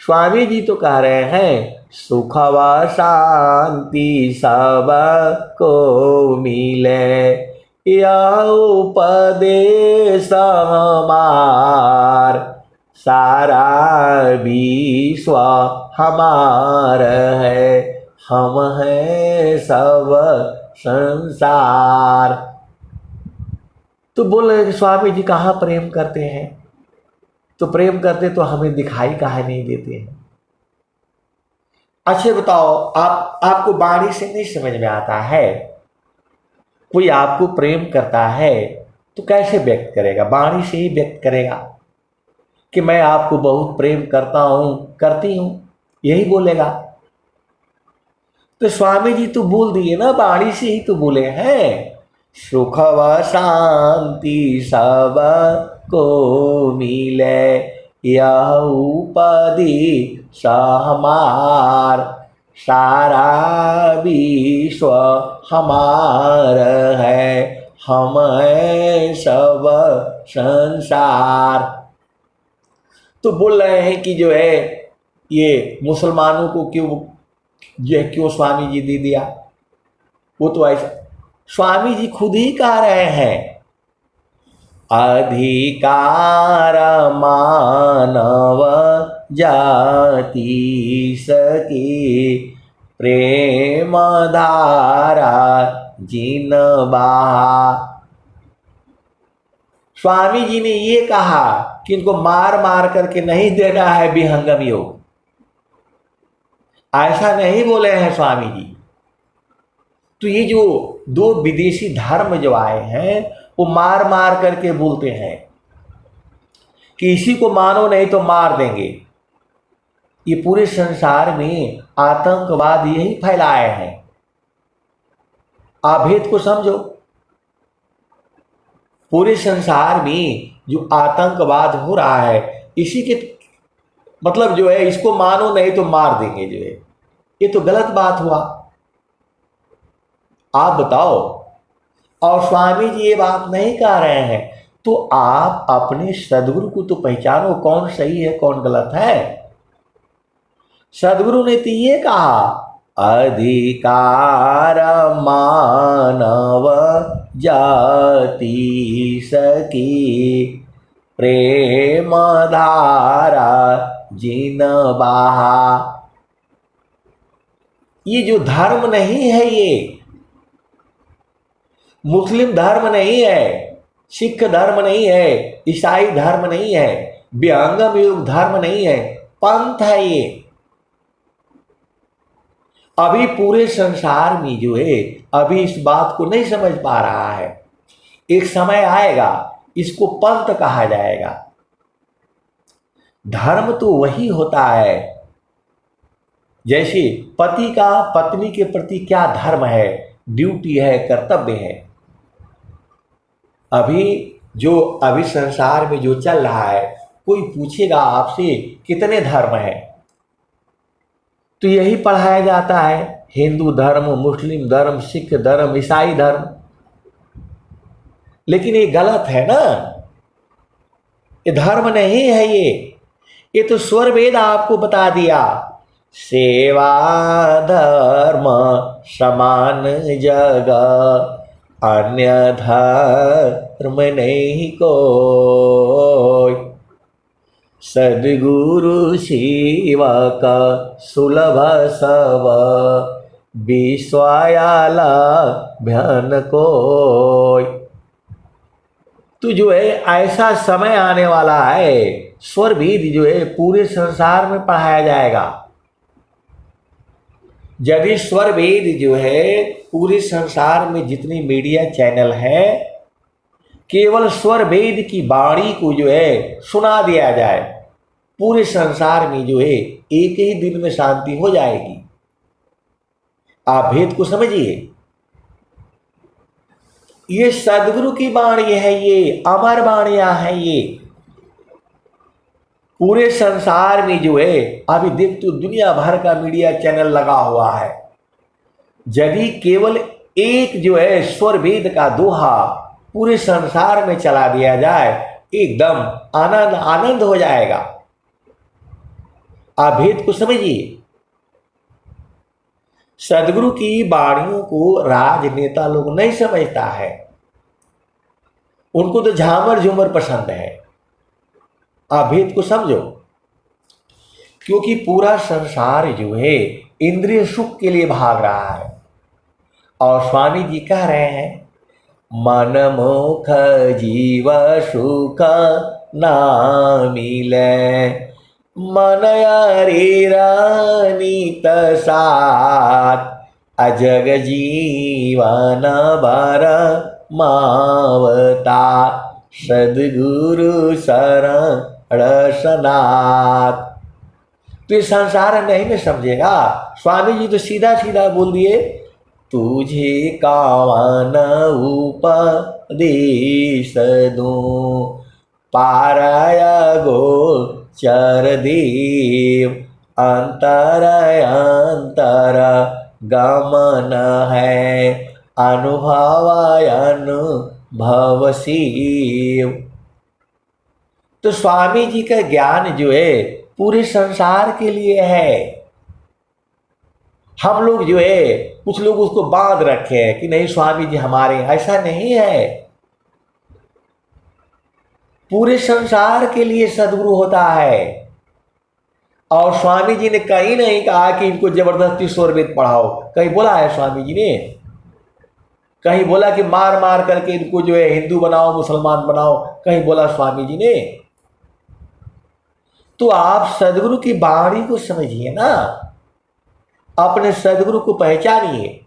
स्वामी जी तो कह रहे हैं सुख व शांति सब को मिले, यह उपदेश हमार, सारा विश्व हमार है, हम हैं सब संसार। तो बोल रहे कि स्वामी जी कहाँ प्रेम करते हैं, तो प्रेम करते तो हमें दिखाई काहे नहीं देते हैं। अच्छा बताओ, आपको वाणी से नहीं समझ में आता है, कोई आपको प्रेम करता है तो कैसे व्यक्त करेगा? वाणी से ही व्यक्त करेगा कि मैं आपको बहुत प्रेम करता हूं, करती हूं, यही बोलेगा। तो स्वामी जी तो बोल दिए ना, वाणी से ही तो बोले हैं, सुख व शांति सब को मिले, यह उपदेश हमार, सारा विश्व हमार है, हम हैं सब संसार। तो बोल रहे हैं कि जो है ये मुसलमानों को क्यों स्वामी जी दे दिया? वो तो ऐसा स्वामी जी खुद ही कह रहे हैं, अधिकार मानव जाति सके, प्रेम धारा जिन बहा। स्वामी जी ने ये कहा कि इनको मार मार करके नहीं देना है विहंगम योग, ऐसा नहीं बोले हैं स्वामी जी। तो ये जो दो विदेशी धर्म जो आए हैं वो मार मार करके बोलते हैं कि इसी को मानो नहीं तो मार देंगे। ये पूरे संसार में आतंकवाद यही फैलाए हैं। आप भेद को समझो, पूरे संसार में जो आतंकवाद हो रहा है इसी के मतलब जो है, इसको मानो नहीं तो मार देंगे जो है, ये तो गलत बात हुआ। आप बताओ, और स्वामी जी ये बात नहीं कह रहे हैं, तो आप अपने सदगुरु को तो पहचानो, कौन सही है कौन गलत है। सदगुरु ने तो ये कहा, अधिकार मानव जाति सकी, प्रेम धारा जिन बहा। ये जो धर्म नहीं है, ये मुस्लिम धर्म नहीं है, सिख धर्म नहीं है, ईसाई धर्म नहीं है, विहंगम योग धर्म नहीं है, पंथ है ये। अभी पूरे संसार में जो है अभी इस बात को नहीं समझ पा रहा है। एक समय आएगा इसको पंथ कहा जाएगा। धर्म तो वही होता है, जैसे पति का पत्नी के प्रति क्या धर्म है, ड्यूटी है, कर्तव्य है। अभी संसार में जो चल रहा है, कोई पूछेगा आपसे कितने धर्म है, तो यही पढ़ाया जाता है, हिंदू धर्म, मुस्लिम धर्म, सिख धर्म, ईसाई धर्म। लेकिन ये गलत है ना, ये धर्म नहीं है। ये तो स्वर वेद आपको बता दिया, सेवा धर्म समान जग, अन्य धर्म नहीं कोई। सद्गुरु सेवक सुलभ सब, विश्वायाला भ्यन कोई। तो जो है ऐसा समय आने वाला है, स्वर वेद जो है पूरे संसार में पढ़ाया जाएगा। यदि स्वर वेद जो है पूरे संसार में जितनी मीडिया चैनल है, केवल स्वर वेद की वाणी को जो है सुना दिया जाए, पूरे संसार में जो है एक ही दिन में शांति हो जाएगी। आप भेद को समझिए। ये सदगुरु की वाणी है, ये अमर वाणियां है। ये पूरे संसार में जो है अभी देख तो दुनिया भर का मीडिया चैनल लगा हुआ है। यदि केवल एक जो है स्वर वेद का दोहा पूरे संसार में चला दिया जाए, एकदम आनंद आनंद हो जाएगा। आप भेद को समझिए। सदगुरु की वाणियों को राजनेता लोग नहीं समझता है, उनको तो झामर झूमर पसंद है। आप भेद को समझो, क्योंकि पूरा संसार जो है इंद्रिय सुख के लिए भाग रहा है। और स्वामी जी कह रहे हैं, मन मुख जीव सुख ना मिले, मन अरिरानित साथ, अजग जीवन भर मावता, सद्गुरु शरण सनाथ। तो ये संसार नहीं में समझेगा। स्वामी जी तो सीधा सीधा बोल दिए, तुझे कावन उपदेश दूं, पाराय गोचर देव, अंतर अंतर गमन है, अनुभव शिव। तो स्वामी जी का ज्ञान जो है पूरे संसार के लिए है। हम लोग जो है कुछ लोग उसको बांध रखे हैं कि नहीं स्वामी जी हमारे, ऐसा नहीं है। पूरे संसार के लिए सद्गुरु होता है। और स्वामी जी ने कहीं नहीं कहा कि इनको जबरदस्ती स्वर वेद पढ़ाओ, कहीं बोला है स्वामी जी ने? कहीं बोला कि मार मार करके इनको जो है हिंदू बनाओ, मुसलमान बनाओ? कहीं बोला स्वामी जी ने? तो आप सदगुरु की वाणी को समझिए ना, अपने सदगुरु को पहचानिए।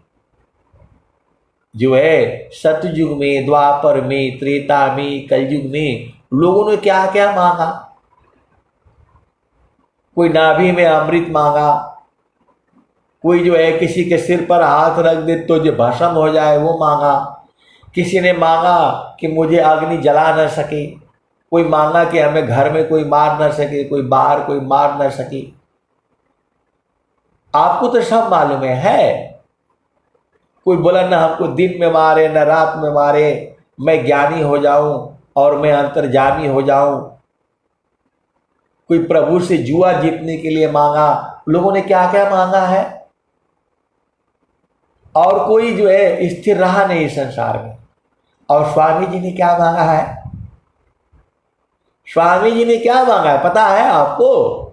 जो है सतयुग में, द्वापर में, त्रेता में, कलयुग में लोगों ने क्या क्या मांगा। कोई नाभि में अमृत मांगा, कोई जो है किसी के सिर पर हाथ रख दे तो जो भस्म हो जाए वो मांगा। किसी ने मांगा कि मुझे अग्नि जला न सके, कोई मांगा कि हमें घर में कोई मार न सके, कोई बाहर कोई मार न सके। आपको तो सब मालूम है। कोई बोला ना हमको दिन में मारे न रात में मारे, मैं ज्ञानी हो जाऊं और मैं अंतर्जामी हो जाऊं। कोई प्रभु से जुआ जीतने के लिए मांगा। लोगों ने क्या क्या मांगा है। और कोई जो है स्थिर रहा नहीं संसार में। और स्वामी जी ने क्या मांगा है? स्वामी जी ने क्या मांगा है पता है आपको?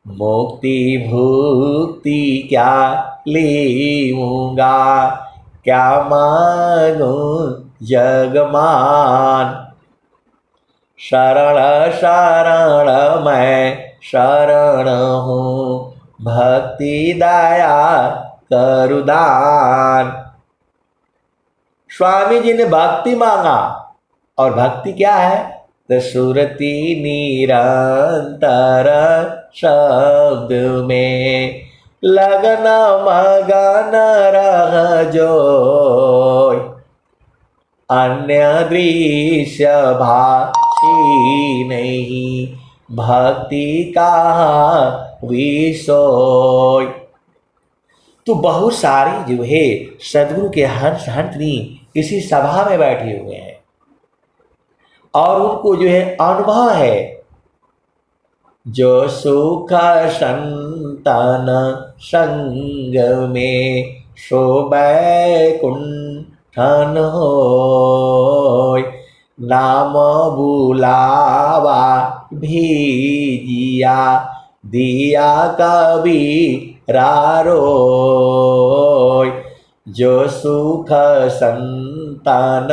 मुक्ति भुक्ति क्या लेऊंगा, क्या मांगू जगमान। शरण शरण मैं शरण हूँ, भक्ति दया करुदान। स्वामी जी ने भक्ति मांगा। और भक्ति क्या है? तो सुरति निरंतर शब्द में, लगन मगन रह जो, अन्य दृश्य भाषी नहीं, भक्ति का विसोय। तो बहुत सारी जो है सदगुरु के हंस हंसनी इसी सभा में बैठे हुए हैं और उनको जो है अनुभव है। जो सुख संतान संग में शोभै कुंठन होय। नाम बुलावा भीजिया दिया कबीरा रोय। जो सुख संतान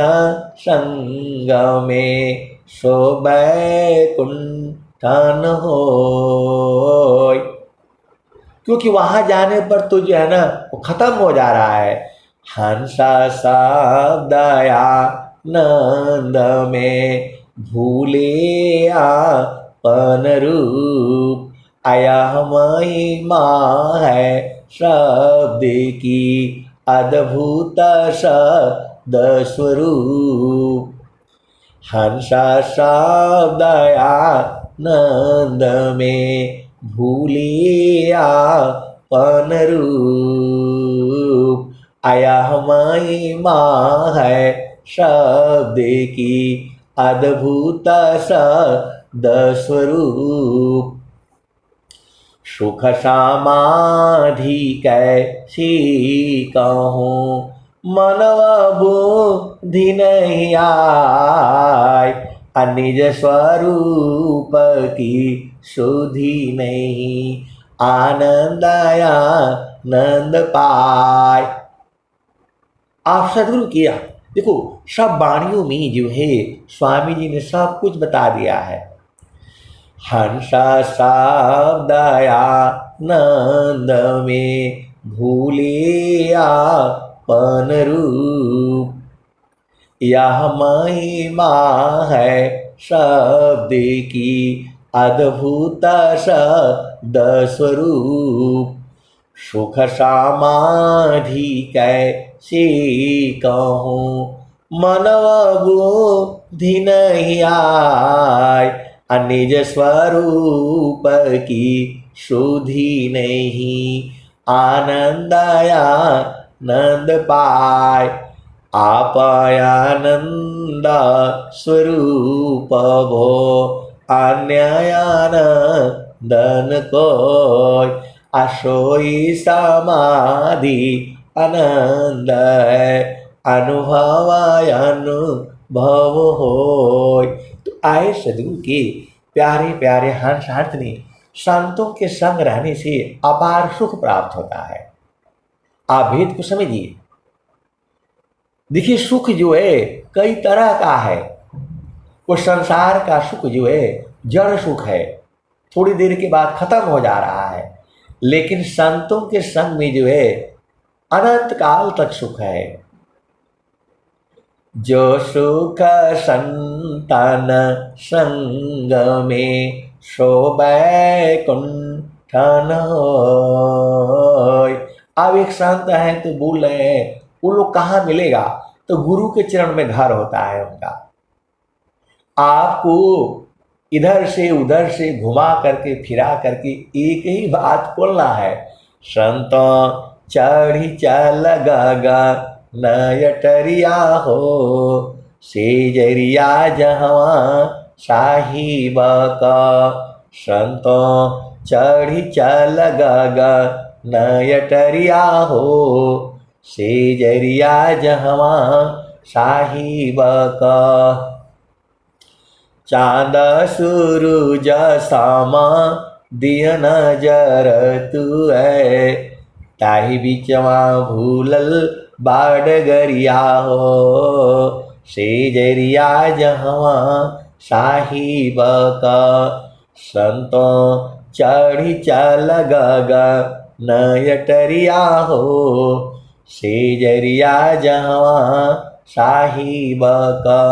संग में शोभै कुंठन होय। क्योंकि वहां जाने पर तो जो है ना वो खत्म हो जा रहा है। हंसा सब दया नंद में भूले आपन रूप। आया महिमा है शब्द की अद्भुत शब्द स्वरूप। हंसा सब दया नंद में भूले आपन रूप। आया महिमा है शब्द की अद्भुत शब्द स्वरूप। सुख समाधि कैसी कहूँ मनव बुद्धि नहीं आय। निज स्वरूप की सुधि नहीं आनंद आनंद पाय। आप सदगुरु किया देखो सब वाणियों में जो है स्वामी जी ने सब कुछ बता दिया है। हंसा सब दया नंद में भूले आपन रूप। यह महिमा है शब्द की अद्भुत शब्द स्वरूप। सुख समाधि कैसे कहूँ मनव बुद्धि नहीं आय। निज स्वरूप की सुधि नहीं आनंद आनंद पाय। आप आनंद स्वरूप भो अन्य आनंदन कोय। असोई समाधि आनंद है अनुभव अनुभव होय। तो आए सदगुरु के प्यारे प्यारे हंस हंसनी संतों के संग रहने से अपार सुख प्राप्त होता है। आप भेद को समझिए। देखिए सुख जो है कई तरह का है। वो संसार का सुख जो है जड़ सुख है, थोड़ी देर के बाद खत्म हो जा रहा है। लेकिन संतों के संग में जो है अनंत काल तक सुख है। जो सुख संतान संग में शोभै कुंठन होय। अब एक संत है तो बोल रहे हैं वो लोग कहाँ मिलेगा, तो गुरु के चरण में घर होता है उनका। आपको इधर से उधर से घुमा करके फिरा करके एक ही बात बोलना है। संतों चढ़ी चल गगा नयटरिया हो। सेजरिया जहाँ साहिब का। संतों चढ़ी चल गगा नयटरिया हो। सेजरिया जहाँ साहिब का। चांद सूरज सामा दिय नजर तू है। ताही बीचवा भूलल बाडगरिया हो। सेजरिया जहवा साहिब का। संतों चढ़ी चल गगा नयटरिया हो। सेजरिया जहवा साहिब का।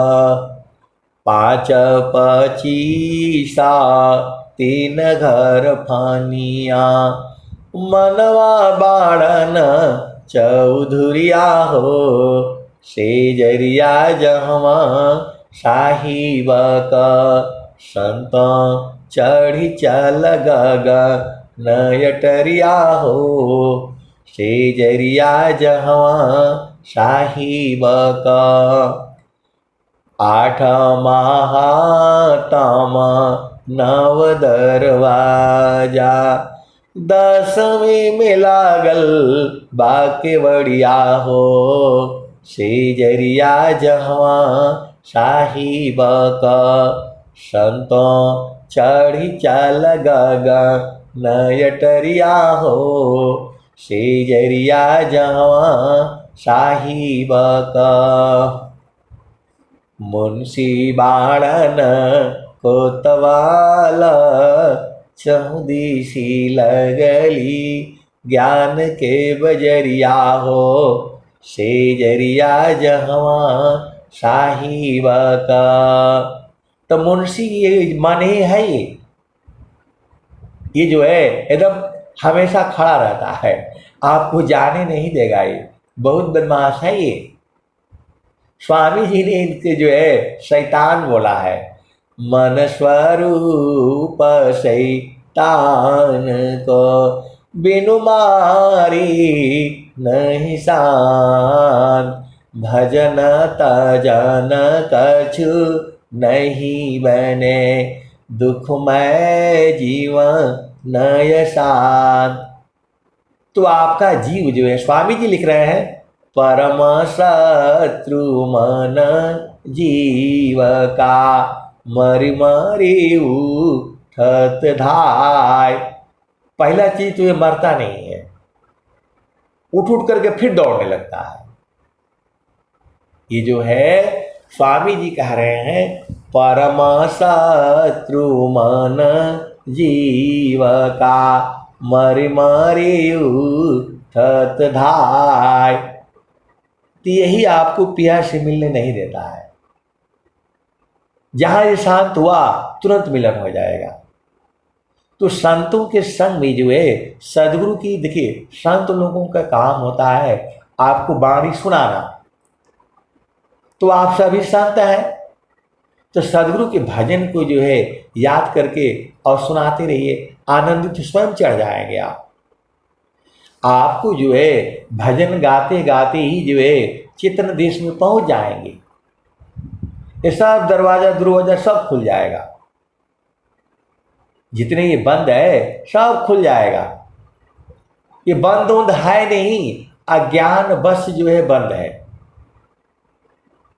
पाँच पचीसा तीन घर फानिया। मनवा बाड़न चौधुरिया हो। सेजरिया जहवा साहिब का। संतों चढ़ी चल गगा नयटरिया हो, सेजरिया जहाँ साहिब का। आठ महातम नव दरवाजा, 10वीं में लागल बाके बढ़िया हो, सेजरिया जहाँ साहिब का। संतों चढ़ी चल गगन नयटरिया हो, सेजरिया जहाँ साहिब का। मुंशी बाणन कोतवाल, चहुदिशी लगली ज्ञान के बजरिया हो, सेजरिया जहाँ साहिब का। तो मुंशी ये माने है, ये जो है एकदम हमेशा खड़ा रहता है, आपको जाने नहीं देगा, ये बहुत बदमाश है ये। स्वामी जी ने इनके जो है शैतान बोला है, मन स्वरूप शैतान को, बिनु मारी नहीं शान, भजन तजन कछु नहीं बने, दुखमय जीवन नय शान। तो आपका जीव जो है, स्वामी जी लिख रहे हैं, परम शत्रु मन जीव का, मरी मरी उठत धाय। पहला चीज तो ये मरता नहीं है, उठ उठ करके फिर दौड़ने लगता है। ये जो है स्वामी जी कह रहे हैं, परम शत्रु मन जीव का, मरी मरी उठत धाय। तो यही आपको प्यार से मिलने नहीं देता है। जहां ये शांत हुआ तुरंत मिलन हो जाएगा। तो संतों के संग में जो है सदगुरु की, देखिए संत लोगों का काम होता है आपको वाणी सुनाना, तो आप सभी संत हैं, तो सदगुरु के भजन को जो है याद करके और सुनाते रहिए, आनंदित स्वयं चढ़ जाएंगे आप। आपको जो है भजन गाते गाते ही जो है चेतन देश में पहुंच जाएंगे, ये सब दरवाजा दरवाजा सब खुल जाएगा, जितने ये बंद है सब खुल जाएगा। ये बंद उंद है नहीं, अज्ञान बस जो है बंद है।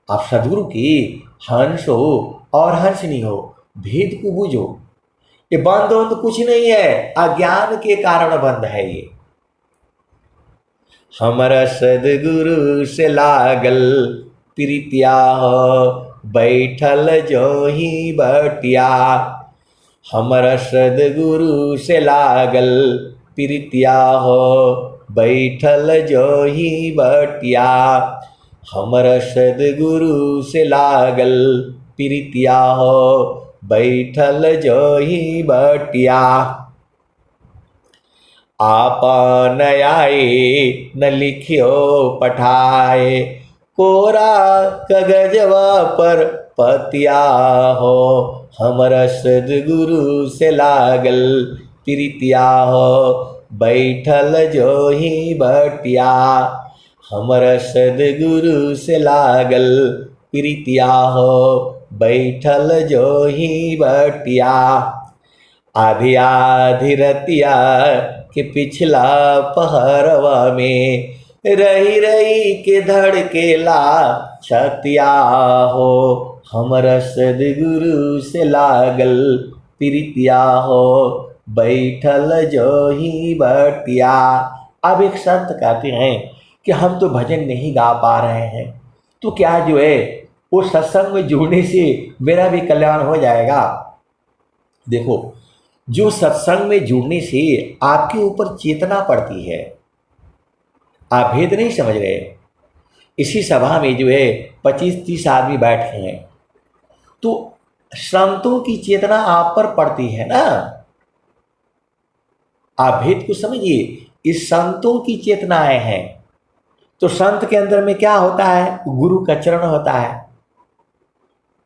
आप सदगुरु की हंस हो और हंसनी हो, भेद को बूझो। ये बंद उंद कुछ नहीं है, अज्ञान के कारण बंद है ये। हमारा सदगुरु से लागल प्रीतिया हो, बैठल जो ही बटिया। हमारा सदगुरु से लागल प्रीतिया हो, बैठल जो ही बटिया। हमारा सदगुरु से लागल प्रीतिया हो, बैठल जो ही बटिया। आपन आए न लिखियो पठाए, कोरा कागजवा पर पतिया हो। हमारा सदगुरु से लागल प्रीतिया हो, बैठल जो ही बटिया। हमारा सदगुरु से लागल प्रीतिया हो, बैठल जो ही बटिया। आधी आधी रतिया के पिछला पहरवा में, रही रही के धड़केला छतिया हो। हमारा सदगुरु से लागल प्रीतिया हो, बैठल जो ही बटिया। अब एक संत कहते हैं कि हम तो भजन नहीं गा पा रहे हैं, तो क्या जो है वो सत्संग में जुड़ने से मेरा भी कल्याण हो जाएगा। देखो, जो सत्संग में जुड़ने से आपके ऊपर चेतना पड़ती है, आप भेद नहीं समझ रहे। इसी सभा में जो है 25-30 आदमी बैठे हैं, तो संतों की चेतना आप पर पड़ती है ना। आप भेद को समझिए, इस संतों की चेतनाएं हैं, तो संत के अंदर में क्या होता है, गुरु का चरण होता है।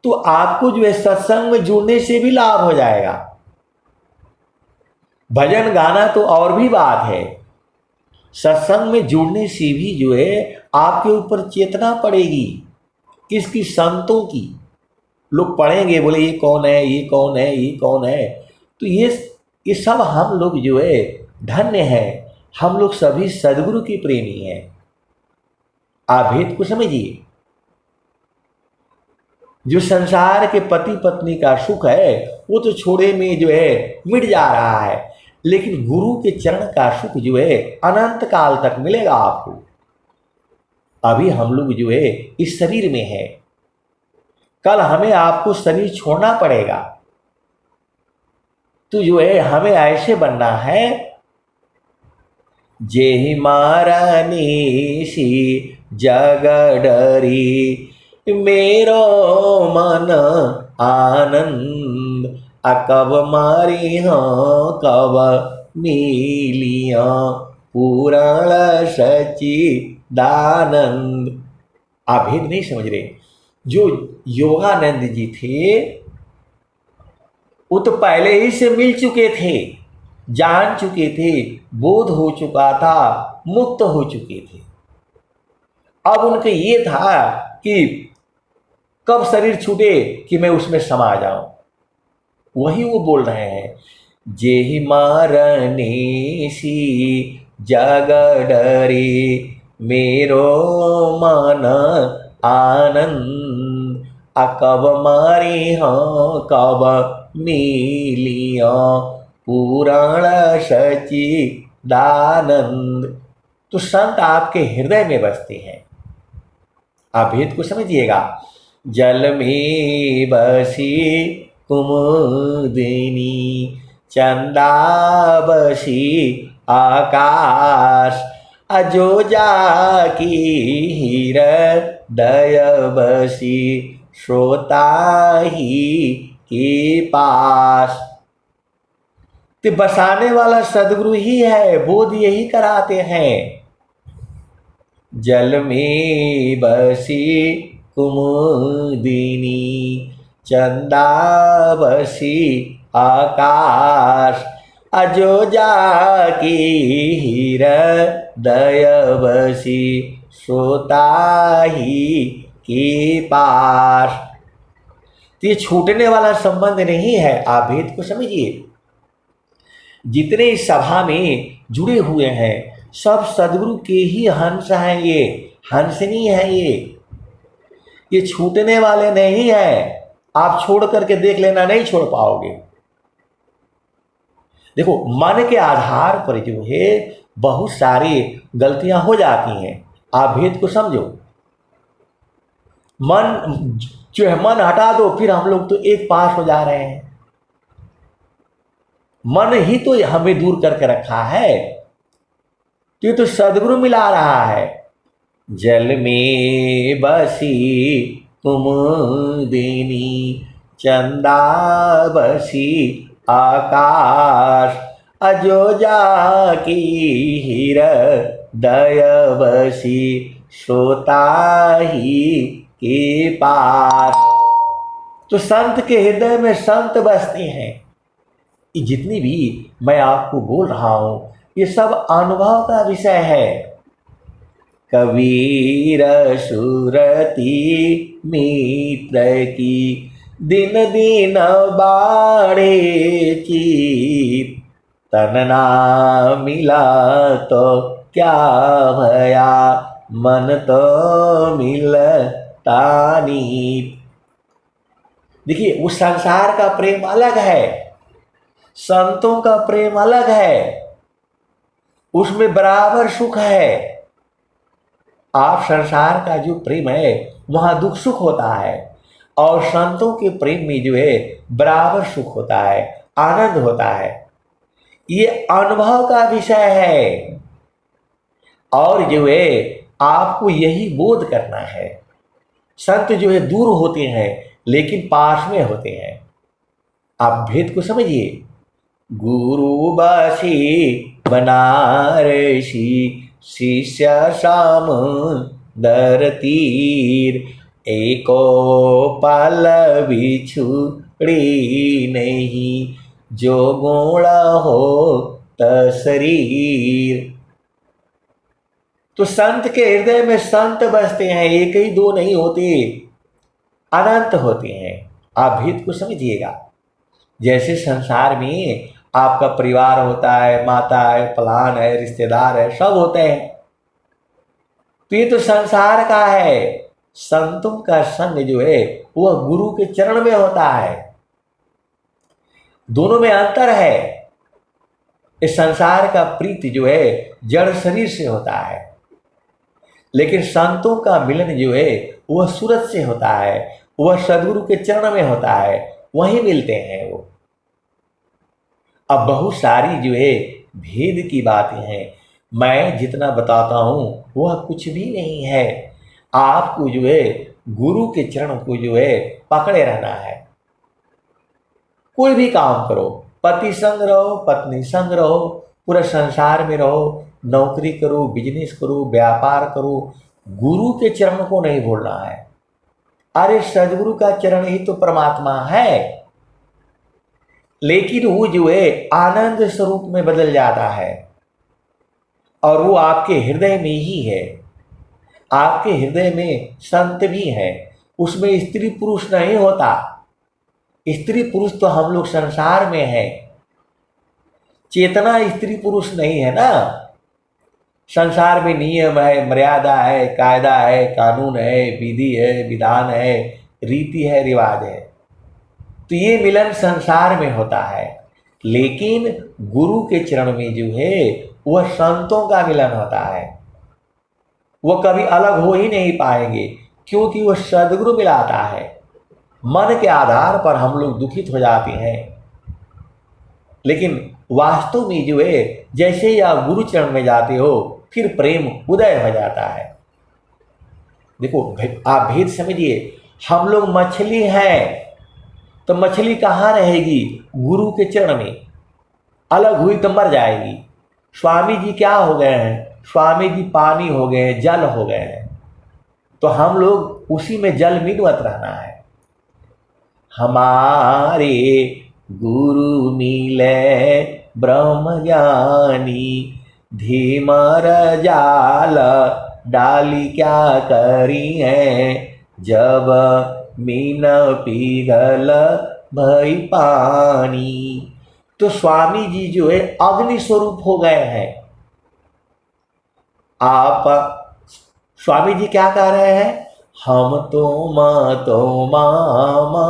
तो आपको जो है सत्संग में जुड़ने से भी लाभ हो जाएगा। भजन गाना तो और भी बात है, सत्संग में जुड़ने से भी जो है आपके ऊपर चेतना पड़ेगी। किसकी? संतों की। लोग पढ़ेंगे, बोले ये कौन है, ये कौन है, ये कौन है। तो ये सब हम लोग जो है धन्य है, हम लोग सभी सदगुरु के प्रेमी हैं। आप भेद को समझिए। जो संसार के पति पत्नी का सुख है वो तो छोड़े में जो है मिट जा रहा है, लेकिन गुरु के चरण का सुख जो है अनंत काल तक मिलेगा आपको। अभी हम लोग जो है इस शरीर में है, कल हमें आपको शरीर छोड़ना पड़ेगा। तो जो है हमें ऐसे बनना है, जेहि मारा निसी जग डरी, मेरो मन आनंद अकब मारी हाँ कब मिलिया पूरण सची दानंद। आप भेद नहीं समझ रहे। जो योगानंद जी थे वो तो पहले ही से मिल चुके थे, जान चुके थे, बोध हो चुका था, मुक्त हो चुके थे। अब उनके ये था कि कब शरीर छूटे कि मैं उसमें समा जाऊं। वही वो बोल रहे हैं, जेहि मारने सी जग डरे, मेरो मन आनंद अकब मारी हाँ कब मिलिया पुराण सची दानंद। तो संत आपके हृदय में बसते हैं। आप भेद को समझिएगा। जल में बसी कुमुदिनी, चंदा बसी आकाश, अजो जाकी हृदय बसी श्रोता ही के पास। तो बसाने वाला सदगुरु ही है, बोध यही कराते हैं। जल में बसी कुमुदिनी, चंदा बसी आकाश, अजो जाकी हृदय बसी श्रोता ही के पास। तो ये छूटने वाला संबंध नहीं है। आप भेद को समझिए। जितने इस सभा में जुड़े हुए हैं सब सदगुरु के ही हंस हैं, ये हंसनी है। ये छूटने वाले नहीं है। आप छोड़ करके देख लेना, नहीं छोड़ पाओगे। देखो, मन के आधार पर जो है बहुत सारी गलतियां हो जाती हैं। आप भेद को समझो। मन जो है, मन हटा दो फिर हम लोग तो एक पास हो जा रहे हैं। मन ही तो हमें दूर करके रखा है। तो ये तो सदगुरु मिला रहा है। जल में बसी कुमुदिनी, चंदा बसी आकाश, अजो जाकी हृदय बसी श्रोता ही के पास। तो संत के हृदय में संत बसते हैं। ये जितनी भी मैं आपको बोल रहा हूं ये सब अनुभव का विषय है। कबीर सुरती मित्र की, दिन दिन बाढ़े चित, तन ना मिला तो क्या भया, मन तो मिलता नीत। देखिए, उस संसार का प्रेम अलग है, संतों का प्रेम अलग है, उसमें बराबर सुख है। आप संसार का जो प्रेम है वहां दुख सुख होता है, और संतों के प्रेम में जो है बराबर सुख होता है, आनंद होता है। ये अनुभव का विषय है। और जो है आपको यही बोध करना है। संत जो है दूर होते हैं लेकिन पास में होते हैं। आप भेद को समझिए। गुरु बासी बनारसी, शिष्य सामुंदर तीर, एको पल बिछुड़ी नहीं, जो गुण हो त शरीर। तो संत के हृदय में संत बसते हैं, एक ही दो नहीं होते, अनंत होते हैं। आप भेद को समझिएगा। जैसे संसार में आपका परिवार होता है, माता है, फलान है, रिश्तेदार है, सब होते हैं। तो ये तो संसार का है। संतों का संग जो है वह गुरु के चरण में होता है। दोनों में अंतर है। इस संसार का प्रीति जो है जड़ शरीर से होता है, लेकिन संतों का मिलन जो है वह सूरत से होता है, वह सदगुरु के चरण में होता है, वहीं मिलते हैं वो। अब बहुत सारी जो है भेद की बातें हैं, मैं जितना बताता हूं वह कुछ भी नहीं है। आपको जो है गुरु के चरण को जो है पकड़े रहना है। कोई भी काम करो, पति संग रहो, पत्नी संग रहो, पूरे संसार में रहो, नौकरी करो, बिजनेस करो, व्यापार करो, गुरु के चरण को नहीं भूलना है। अरे सदगुरु का चरण ही तो परमात्मा है। लेकिन वो जो है आनंद स्वरूप में बदल जाता है, और वो आपके हृदय में ही है। आपके हृदय में संत भी है, उसमें स्त्री पुरुष नहीं होता। स्त्री पुरुष तो हम लोग संसार में है, चेतना स्त्री पुरुष नहीं है ना। संसार में नियम है, मर्यादा है, कायदा है, कानून है, विधि है, विधान है, रीति है, रिवाज है। तो ये मिलन संसार में होता है, लेकिन गुरु के चरण में जो है वह संतों का मिलन होता है। वह कभी अलग हो ही नहीं पाएंगे, क्योंकि वह सदगुरु मिलाता है। मन के आधार पर हम लोग दुखित हो जाते हैं, लेकिन वास्तव में जो है जैसे ही आप गुरु चरण में जाते हो फिर प्रेम उदय हो जाता है। देखो आप भेद समझिए। हम लोग मछली हैं, तो मछली कहाँ रहेगी? गुरु के चरण में। अलग हुई तो मर जाएगी। स्वामी जी क्या हो गए हैं? स्वामी जी पानी हो गए, जल हो गए हैं। तो हम लोग उसी में जल मिलवत रहना है। हमारे गुरु मिले ब्रह्म ज्ञानी, धीमर जाल डाली क्या करी है, जब मीन पिघल भई पानी। तो स्वामी जी जो है अग्नि स्वरूप हो गए हैं। आप स्वामी जी क्या कह रहे हैं? हम तो मामा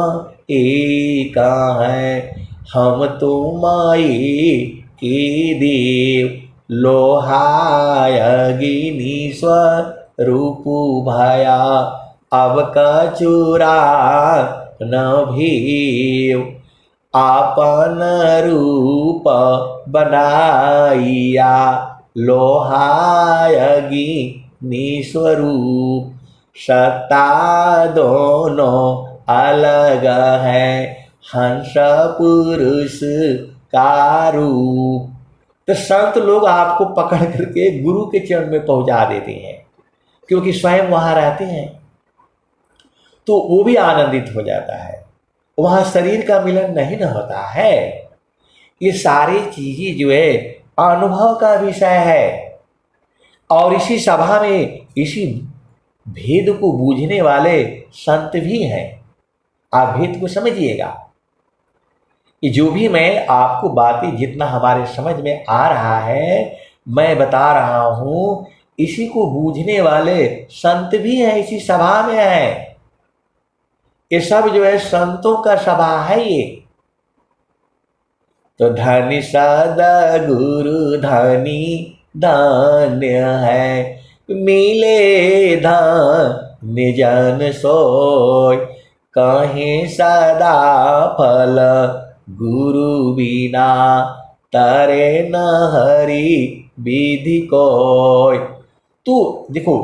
एक है, हम तो माई के देव, लोहाय अग्नि स्वरूप भया, अब कचूरा न भीव, आपन रूप बनाइया, लोहाय अग्नि स्वरूप। सत्ता दोनों अलग है, हंस पुरुष का रूप। तो संत लोग आपको पकड़ करके गुरु के चरण में पहुंचा देते हैं, क्योंकि स्वयं वहां रहते हैं। तो वो भी आनंदित हो जाता है। वहां शरीर का मिलन नहीं न होता है। ये सारी चीजें जो है अनुभव का विषय है, और इसी सभा में इसी भेद को बूझने वाले संत भी हैं। आप भेद को समझिएगा कि जो भी मैं आपको बातें जितना हमारे समझ में आ रहा है मैं बता रहा हूं, इसी को बूझने वाले संत भी हैं, इसी सभा में हैं। ये सब जो है संतों का सभा है ये। तो धनी सद्गुरु धनी धन्य है, मिले धन्य जन सोय, कहीं सदा फल गुरु बिना, तरे न हरि विधि कोय। तो देखो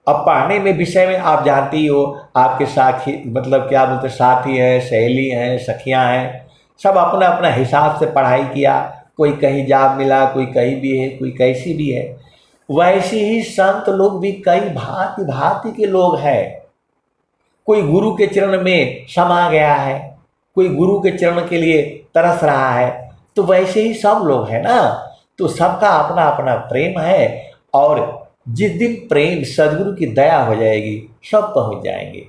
अब पढ़ने में विषय में आप जानती ही हो, आपके साथी मतलब क्या बोलते साथी हैं, सहेली हैं, सखियां हैं, सब अपना अपना हिसाब से पढ़ाई किया। कोई कहीं जॉब मिला, कोई कहीं भी है, कोई कैसी भी है। वैसे ही संत लोग भी कई भांति भांति के लोग हैं। कोई गुरु के चरण में समा गया है, कोई गुरु के चरण के लिए तरस रहा है, तो वैसे ही सब लोग हैं ना। तो सबका अपना अपना प्रेम है, और जिस दिन प्रेम सदगुरु की दया हो जाएगी सब पहुंच जाएंगे।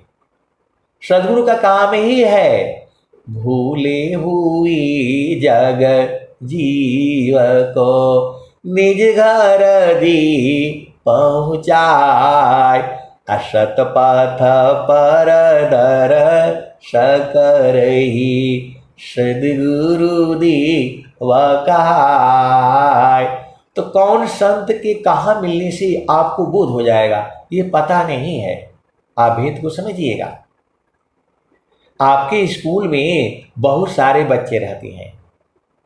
सदगुरु का काम ही है भूले हुई जग जीव को निज घर दी पहुँचाय, असत पथ पर दर सकरही सदगुरु दी वकाय। तो कौन संत के कहाँ मिलने से आपको बोध हो जाएगा ये पता नहीं है। आप भेद को समझिएगा। आपके स्कूल में बहुत सारे बच्चे रहते हैं,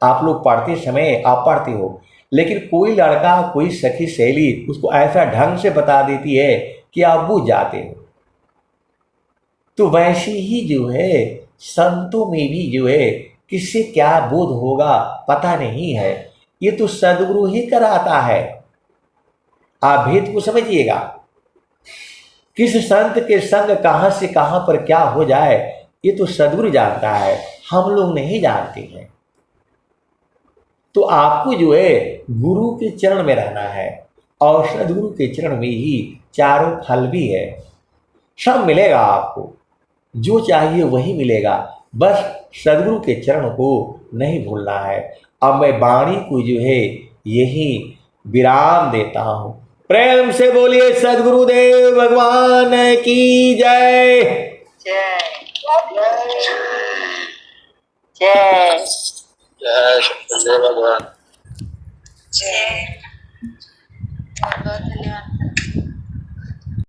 आप लोग पढ़ते समय आप पढ़ते हो, लेकिन कोई लड़का कोई सखी सहेली उसको ऐसा ढंग से बता देती है कि आप बुझ जाते हो। तो वैसे ही जो है संतों में भी जो है किससे क्या बोध होगा पता नहीं है, ये तो सदगुरु ही कराता है। आप भेद को समझिएगा। किस संत के संग कहाँ से कहाँ पर क्या हो जाए ये तो सदगुरु जानता है, हम लोग नहीं जानते हैं। तो आपको जो है गुरु के चरण में रहना है, और सदगुरु के चरण में ही चारों फल भी है। सब मिलेगा आपको, जो चाहिए वही मिलेगा, बस सदगुरु के चरण को नहीं भूलना है। अब मैं वाणी को जो है यही विराम देता हूँ। प्रेम से बोलिए सदगुरुदेव भगवान की जय। जय जय जय भगवान जय।